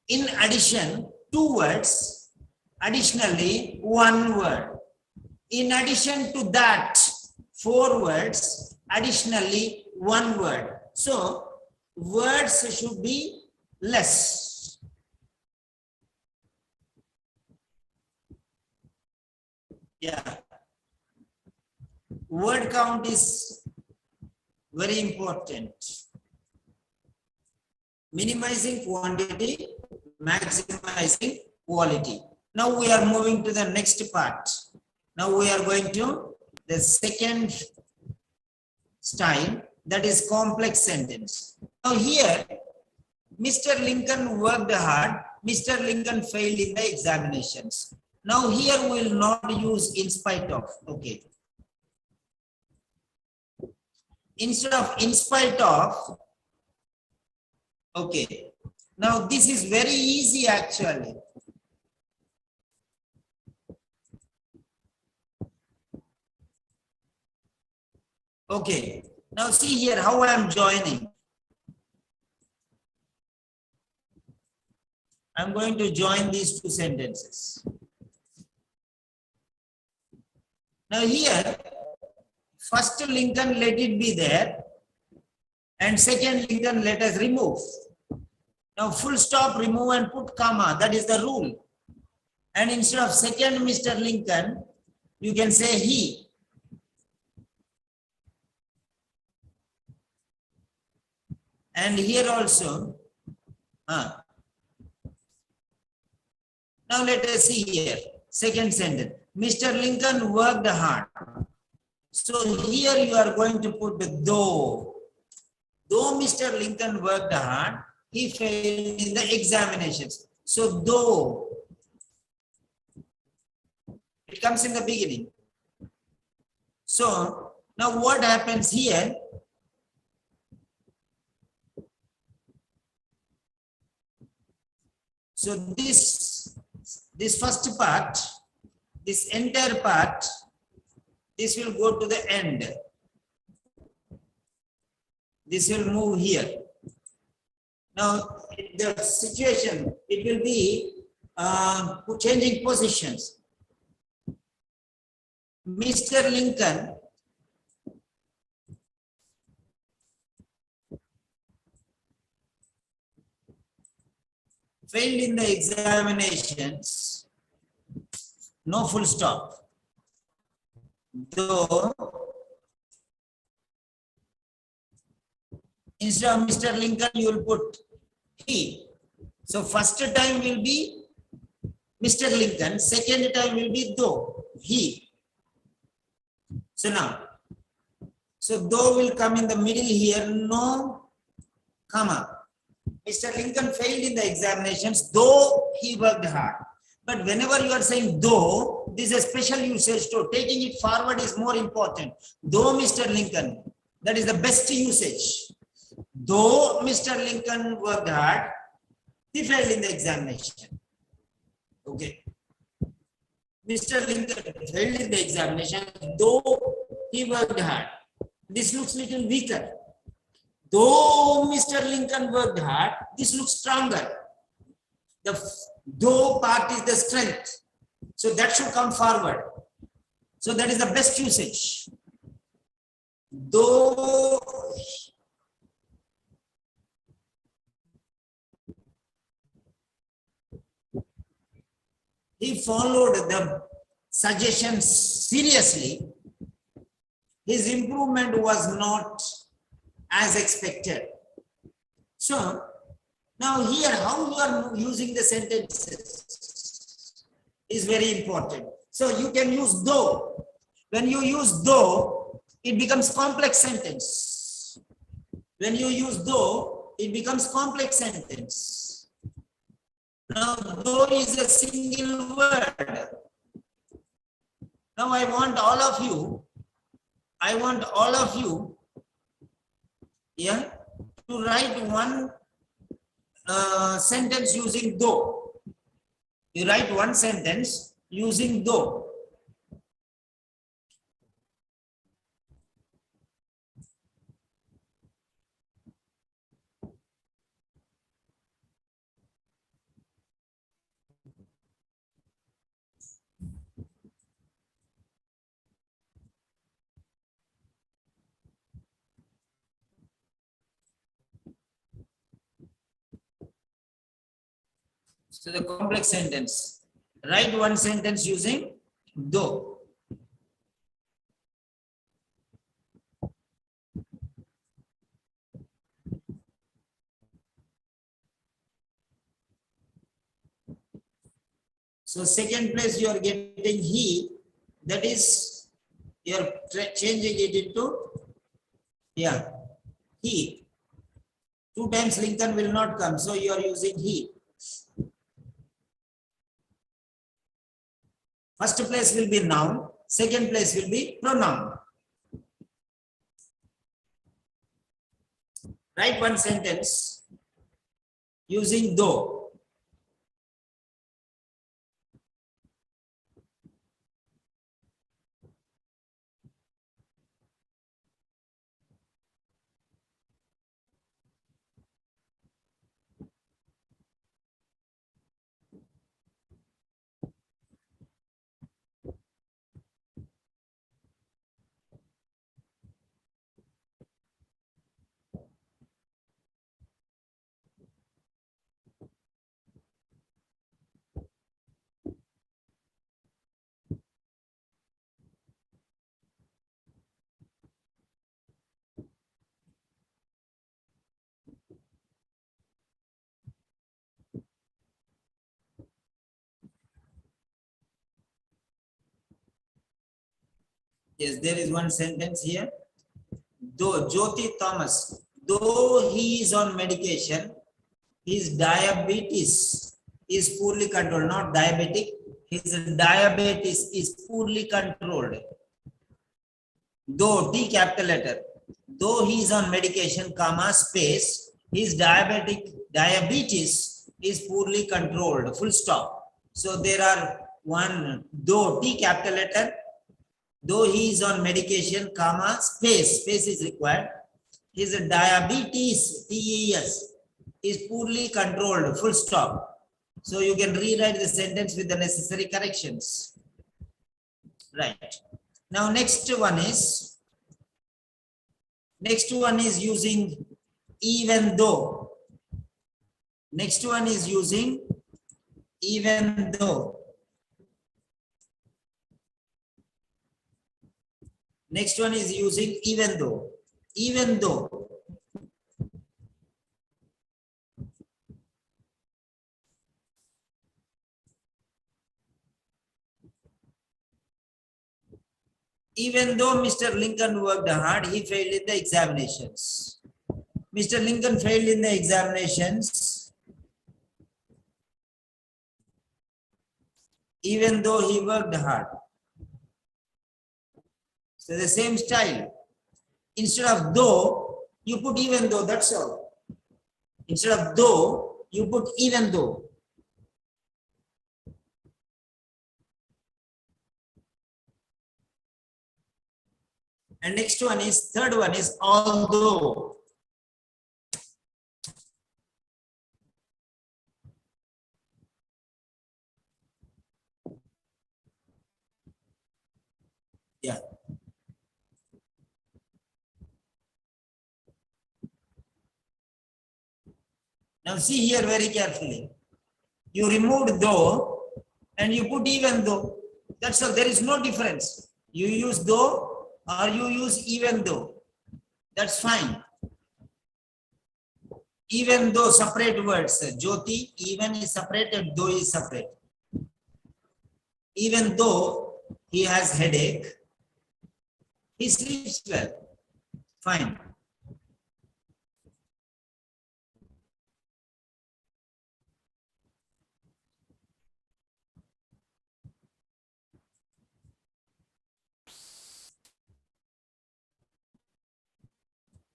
In addition, two words, additionally, one word. In addition to that, four words, additionally, one word. So, words should be less. Yeah. Word count is very important. Minimizing quantity, maximizing quality. Now we are moving to the next part. Now we are going to the second style, that is complex sentence. Now here, Mr. Lincoln worked hard. Mr. Lincoln failed in the examinations. Now here we will not use in spite of. Okay. Instead of in spite of, okay. Now this is very easy actually. Okay. Now see here how I am joining. I'm going to join these two sentences. Now here, first Lincoln, let it be there, and second Lincoln, let us remove. Now full stop, remove and put comma, that is the rule. And instead of second Mr. Lincoln, you can say he. And here also, now let us see here, second sentence. Mr. Lincoln worked hard. So here you are going to put though. Though Mr. Lincoln worked hard, he failed in the examinations. So though, it comes in the beginning. So now what happens here? So this first part, this entire part, this will go to the end. This will move here. Now the situation, it will be changing positions. Mr. Lincoln failed in the examinations, no full stop. Though, instead of Mr. Lincoln, you will put he. So first time will be Mr. Lincoln, second time will be though, he. So now, so though will come in the middle here, no comma. Mr. Lincoln failed in the examinations, though he worked hard. But whenever you are saying though, this is a special usage, so taking it forward is more important. Though Mr. Lincoln, that is the best usage. Though Mr. Lincoln worked hard, he failed in the examination. Okay. Mr. Lincoln failed in the examination, though he worked hard. This looks little weaker. Though Mr. Lincoln worked hard, this looks stronger. The though part is the strength. So that should come forward. So that is the best usage. Though he followed the suggestions seriously, his improvement was not as expected. So now here, how you are using the sentences is very important. So you can use though. When you use though, it becomes complex sentence. When you use though, it becomes complex sentence. Now though is a single word. Now I want all of you, yeah, to write one sentence using though. You write one sentence using though. So the complex sentence, write one sentence using though. So second place you are getting he, that is you are changing it into he. 2 times Lincoln will not come, so you are using he. First place will be noun, second place will be pronoun. Write one sentence using though. Yes, there is one sentence here. Though Jyoti Thomas, though he is on medication, his diabetes is poorly controlled, not diabetic. His diabetes is poorly controlled. Though, T capital letter, though he is on medication, comma, space, his diabetes is poorly controlled, full stop. So there are one, though, T capital letter, though he is on medication, comma, space is required. His diabetes, TES, is poorly controlled, full stop. So you can rewrite the sentence with the necessary corrections. Right. Now next one is using even though. Next one is using even though. Next one is using even though. Even though. Even though Mr. Lincoln worked hard, he failed in the examinations. Mr. Lincoln failed in the examinations, even though he worked hard. So the same style. Instead of though, you put even though, that's all. Instead of though, you put even though. And next one is, third one is although. Yeah. Now see here very carefully. You removed though and you put even though. That's all. There is no difference. You use though or you use even though. That's fine. Even though, separate words. Jyoti, even is separated, though is separate. Even though he has headache, he sleeps well. Fine.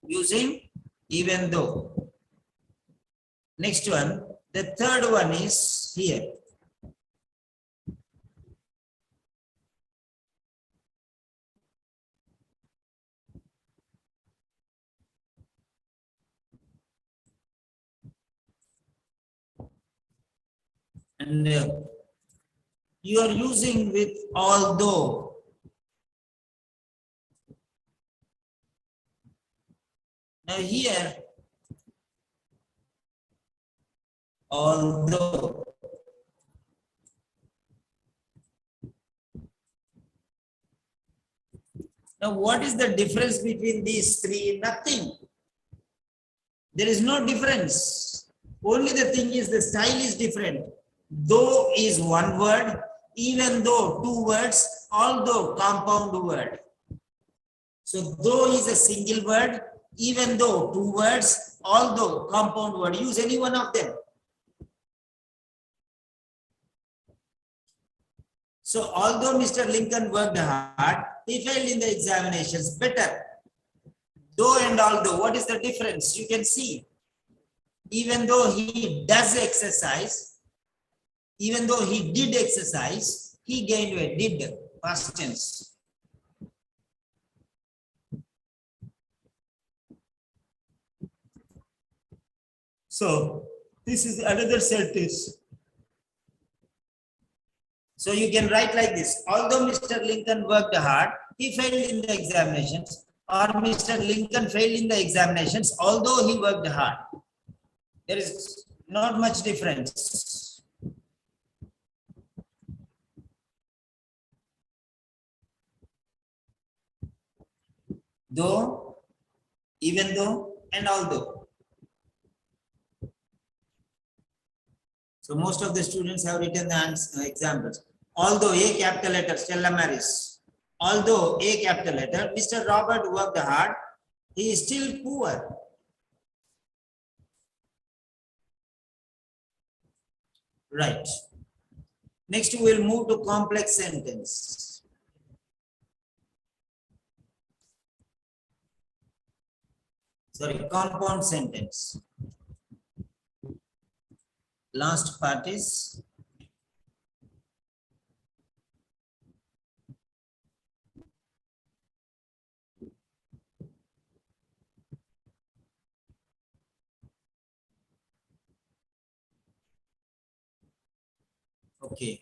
Using even though. Next one, the third one is here. And you are using with although. Now here, although. Now what is the difference between these three? Nothing. There is no difference. Only the thing is the style is different. Though is one word, even though two words, although compound word. So though is a single word, even though two words, although compound word. Use any one of them. So although Mr. Lincoln worked hard, he failed in the examinations. Better. Though and although, what is the difference? You can see. Even though he does exercise, even though he did exercise, he gained weight. Did, past tense. So this is another sentence. So you can write like this. Although Mr. Lincoln worked hard, he failed in the examinations. Or Mr. Lincoln failed in the examinations, although he worked hard. There is not much difference. Though, even though, and although. So most of the students have written the examples. Although A capital letter, Stella Maris. Although A capital letter, Mr. Robert worked hard, he is still poor. Right. Next, we will move to complex sentence. Sorry, compound sentence. Last part is okay.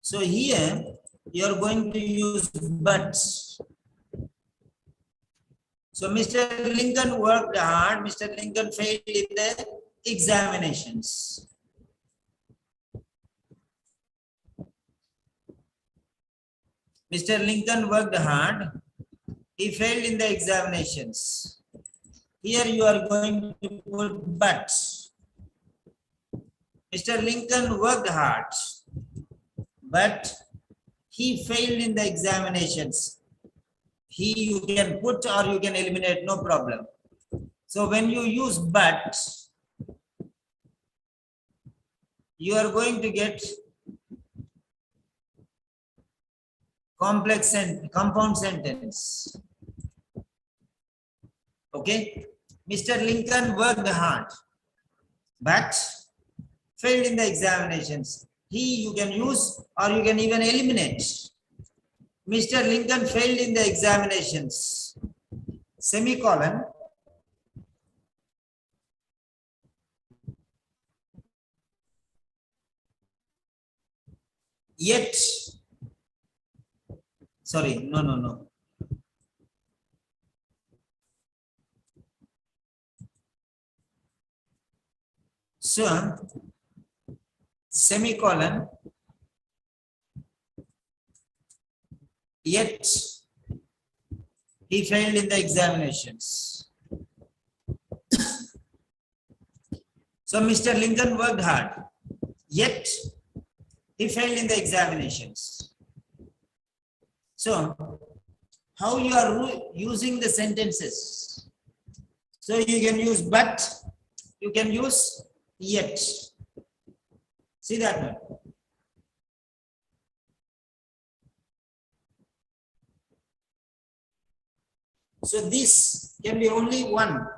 So here you are going to use but. So Mr. Lincoln worked hard. Mr. Lincoln failed in the examinations. Mr. Lincoln worked hard. He failed in the examinations. Here you are going to put but. Mr. Lincoln worked hard, but he failed in the examinations. You can put or you can eliminate, no problem. So when you use but, you are going to get complex and compound sentence. Okay, Mr. Lincoln worked hard, but failed in the examinations. You can use or you can even eliminate. Mr. Lincoln failed in the examinations. Semicolon. Yet, sorry, no. So, semicolon, yet he failed in the examinations. So Mr. Lincoln worked hard, yet he failed in the examinations. So how you are using the sentences? So you can use but, you can use yet. See that one? So this can be only one.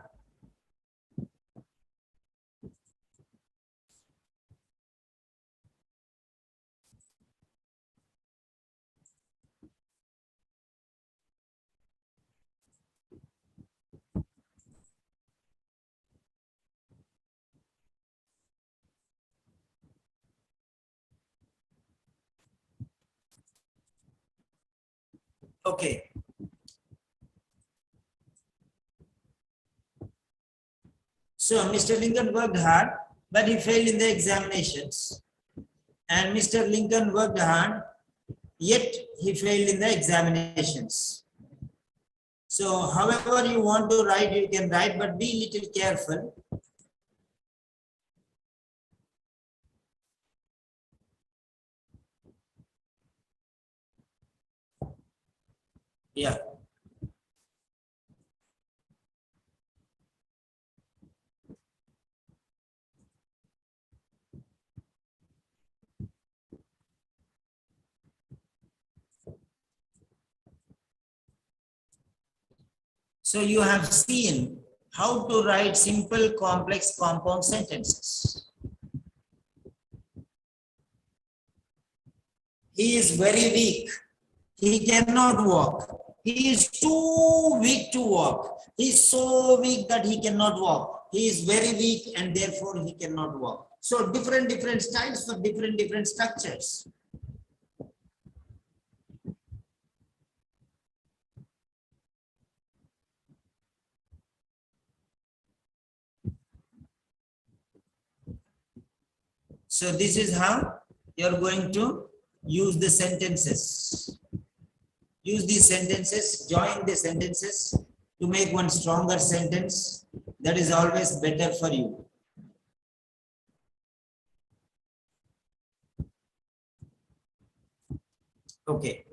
Okay. So Mr. Lincoln worked hard, but he failed in the examinations. And Mr. Lincoln worked hard, yet he failed in the examinations. So however you want to write, you can write, but be little careful. Yeah. So you have seen how to write simple, complex, compound sentences. He is very weak. He cannot walk. He is too weak to walk. He is so weak that he cannot walk. He is very weak and therefore he cannot walk. So different styles for different structures. So this is how you're going to use the sentences. Use these sentences, join the sentences to make one stronger sentence. That is always better for you. Okay.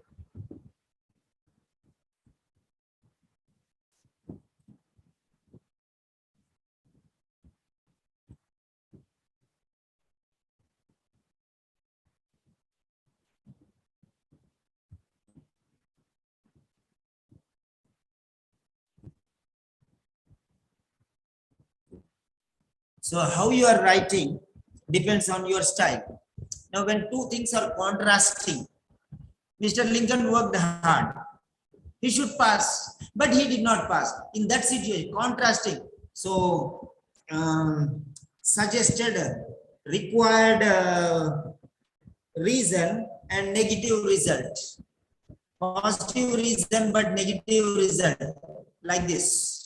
So how you are writing depends on your style. Now, when two things are contrasting, Mr. Lincoln worked hard. He should pass, but he did not pass. In that situation, contrasting. So, suggested required reason and negative result. Positive reason, but negative result. Like this.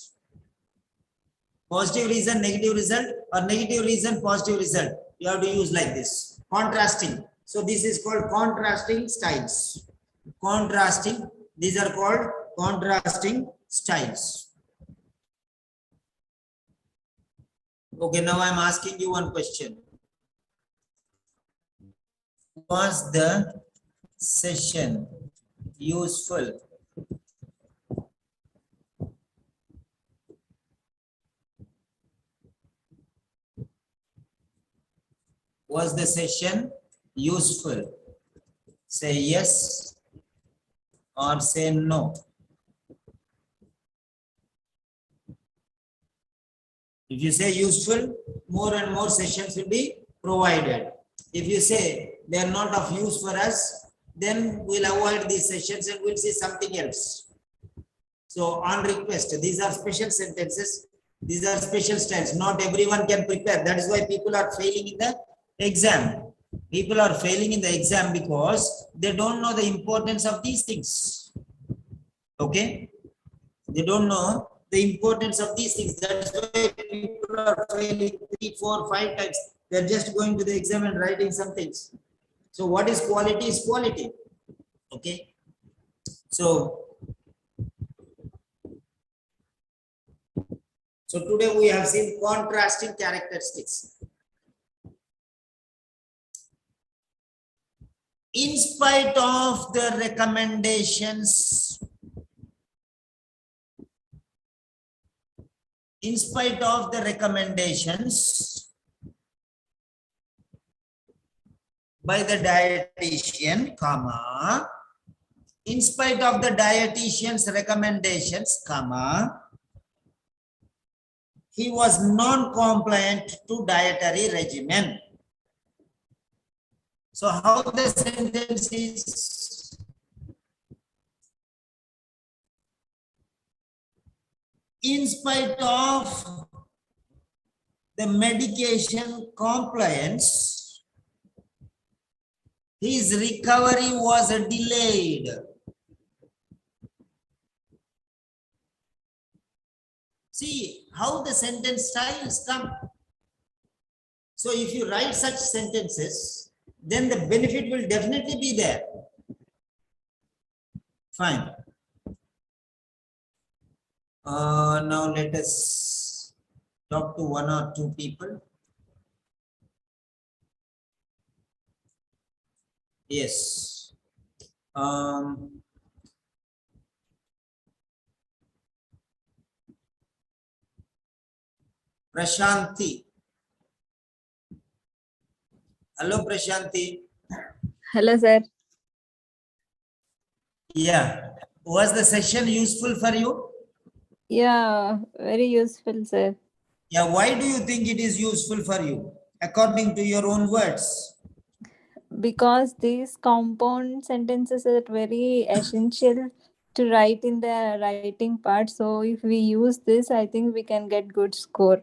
Positive reason, negative result, or negative reason, positive result. You have to use like this. Contrasting. So this is called contrasting styles. Contrasting. These are called contrasting styles. Okay, now I'm asking you one question. Was the session useful? Was the session useful? Say yes or say no. If you say useful, more and more sessions will be provided. If you say they are not of use for us, then we'll avoid these sessions and we'll see something else. So on request, these are special sentences. These are special styles. Not everyone can prepare. That is why people are failing in the exam. People are failing in the exam because they don't know the importance of these things. Okay? They don't know the importance of these things. That's why people are failing 3, 4, 5 times. They're just going to the exam and writing some things. So what is quality is quality. Okay. So today we have seen contrasting characteristics. In spite of the recommendations, by the dietitian, comma, in spite of the dietitian's recommendations, comma, he was non-compliant to dietary regimen. So how the sentence is? In spite of the medication compliance, his recovery was delayed. See how the sentence styles come. So if you write such sentences, then the benefit will definitely be there. Fine. Now let us talk to one or two people. Yes. Prashanti. Hello, Prashanti. Hello, sir. Yeah. Was the session useful for you? Yeah, very useful, sir. Yeah. Why do you think it is useful for you? According to your own words. Because these compound sentences are very essential to write in the writing part. So if we use this, I think we can get good score.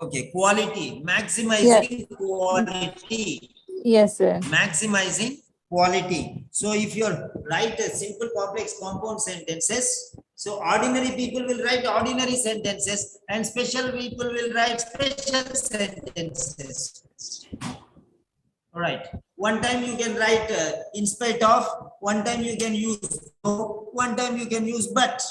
Okay. Quality. Yeah. Maximizing quality. Yes, sir. Maximizing quality. So if you write a simple complex compound sentences, so ordinary people will write ordinary sentences and special people will write special sentences. All right. One time you can write in spite of, one time you can use so, one time you can use but.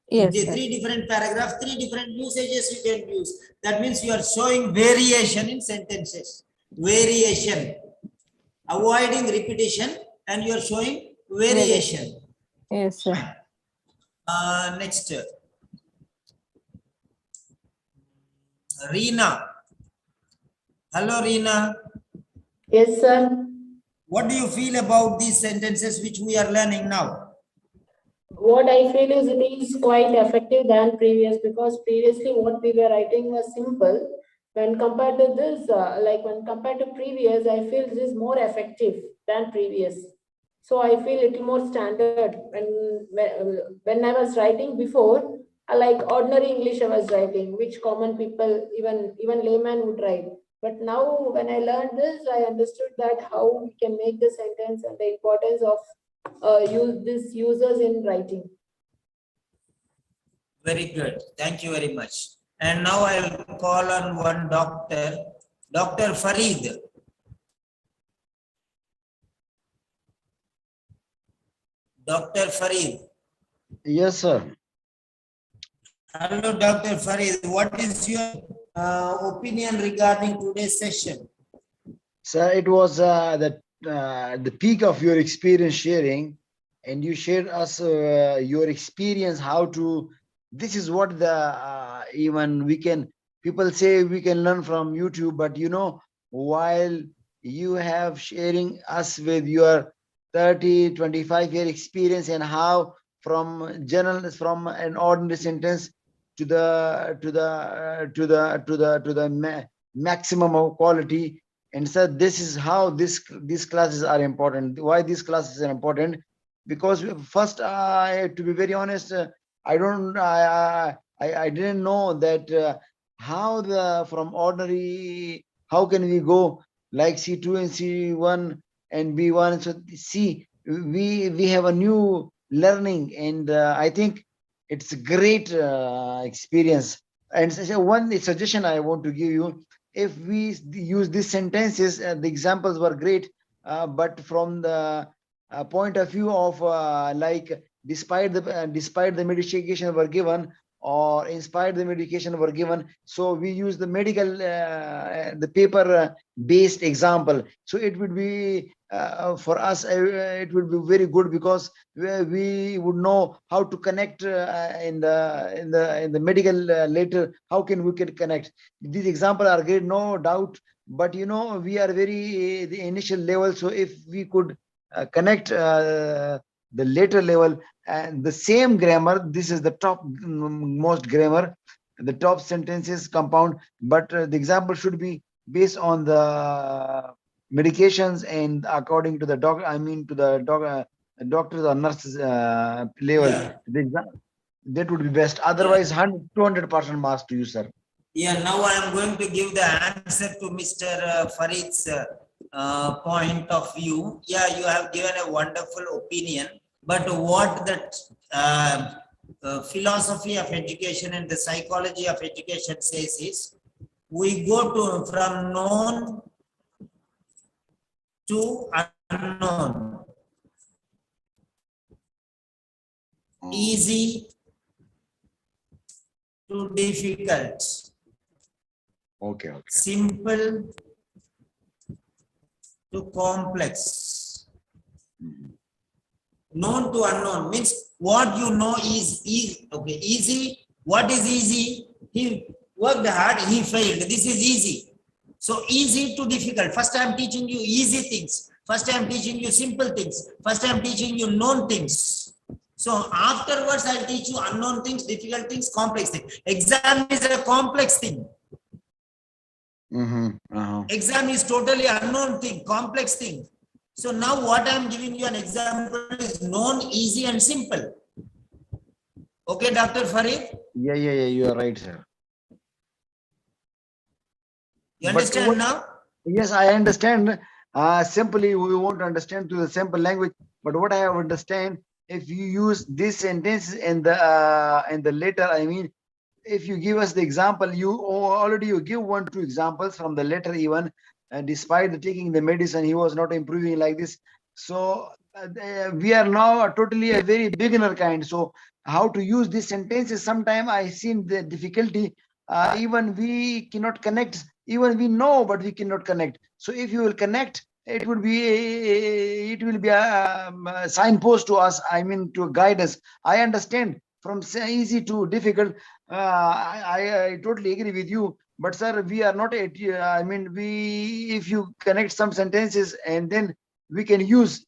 In Yes, the sir. three different paragraphs, three different usages you can use. That means you are showing variation in sentences. Variation. Avoiding repetition and you are showing variation. Yes, sir. Next, Reena. Hello, Reena. Yes, sir. What do you feel about these sentences which we are learning now? What I feel is it is quite effective than previous, because previously what we were writing was simple. When compared to this, like when compared to previous, I feel this is more effective than previous. So I feel little more standard when I was writing before. Like ordinary English I was writing, which common people, even layman would write. But now when I learned this, I understood that how we can make the sentence and the importance of use this users in writing. Very good. Thank you very much. And now I will call on one doctor, Dr. Farid. Dr. Farid. Yes, sir. Hello, Dr. Farid. What is your opinion regarding today's session? Sir, it was the peak of your experience sharing, and you shared us your experience how to. This is what the even we can. People say we can learn from YouTube, but you know, while you have sharing us with your 30, 25-year experience and how from an ordinary sentence to the maximum of quality. And so this is how these classes are important. Why these classes are important? Because first, to be very honest, I didn't know that how the from ordinary, how can we go like C2 and C1 and B1. So see, we have a new learning, and I think it's a great experience. And so one suggestion I want to give you: if we use these sentences, the examples were great, but from the point of view of like despite the medication were given, or inspired the medication were given, so we use the medical the paper based example. So it would be for us it would be very good, because we would know how to connect in the medical later. How can we connect? These examples are great, no doubt, but you know, we are very the initial level. So if we could connect the later level and the same grammar, this is the top most grammar, the top sentences compound, but the example should be based on the medications and according to the doctor, I mean to the doctors or nurses level. Yeah. That would be best. Otherwise, 200% marks to you, sir. Yeah, now I am going to give the answer to Mr. Farid's point of view. Yeah, you have given a wonderful opinion, but what the philosophy of education and the psychology of education says is, we go to from known to unknown, easy to difficult, Okay. simple to complex. Known to unknown means what you know is okay. Easy What is easy? He worked hard, he failed. This is easy. So easy to difficult. First I am teaching you easy things. First I am teaching you simple things. First I am teaching you known things. So afterwards I'll teach you unknown things, difficult things, complex things. Exam is a complex thing. Exam is totally unknown thing, complex thing. So now what I am giving you an example is known, easy and simple. Okay, Dr. Farid? Yeah, you are right, sir. You But understand now? Yes, I understand. Simply, we won't understand to the simple language. But what I have understand, if you use this sentence in the letter, I mean, if you give us the example, you give 1, 2 examples from the letter even, and despite taking the medicine, he was not improving like this. So we are now totally a very beginner kind. So how to use these sentences? Sometimes I seen the difficulty. Even we cannot connect. Even we know, but we cannot connect. So if you will connect, it will be a signpost to us. I mean, to guide us. I understand from easy to difficult. I totally agree with you. But sir, we are not at. I mean, if you connect some sentences and then we can use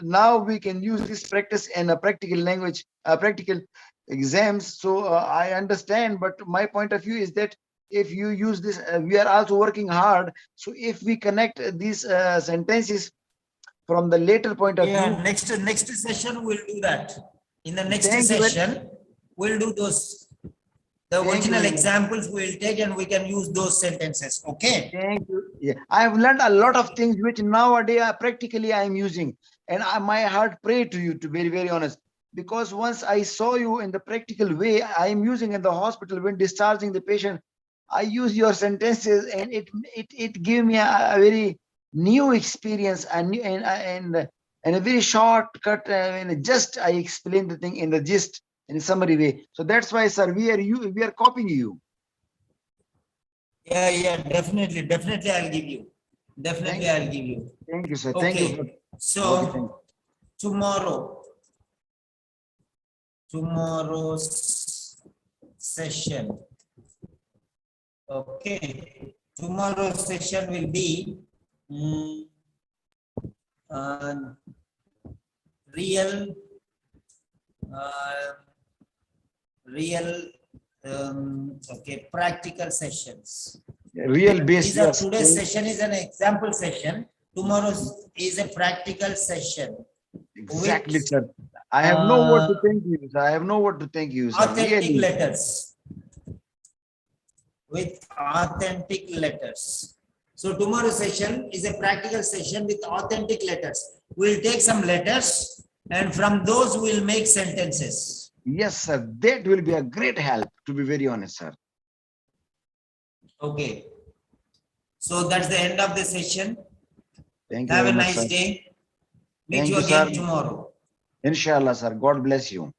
now we can use this practice in a practical language, practical exams. So I understand, but my point of view is that if you use this, we are also working hard. So if we connect these sentences from the later point of Yeah, view. next session we'll do that. In the next Thank you very- session, we'll do those. The Thank you original very much. examples we'll take and we can use those sentences. Okay. Thank you. Yeah, I have learned a lot of things which nowadays practically I am using, and my heart pray to you, to be very, very honest, because once I saw you in the practical way I am using in the hospital when discharging the patient, I use your sentences, and it gave me a very new experience and a very shortcut. And just I explain the thing in the gist in a summary way. So that's why, sir, we are copying you. Yeah, definitely. I'll give you. Thank I'll give you. Thank you, sir. Thank you. Okay. So Okay, thank you. tomorrow's session. Okay. Tomorrow's session will be real practical sessions. Real base. Yes. Today's session is an example session. Tomorrow's is a practical session. Exactly, with, sir. I have no word to thank you, sir. I have no word to thank you, sir. Authentic Really. letters. With authentic letters. So tomorrow's session is a practical session with authentic letters. We'll take some letters and from those we'll make sentences. Yes, sir. That will be a great help, to be very honest, sir. Okay. So that's the end of the session. Thank you Have a very much, nice sir. day. Meet Thank you you, again sir. tomorrow. Inshallah, sir. God bless you.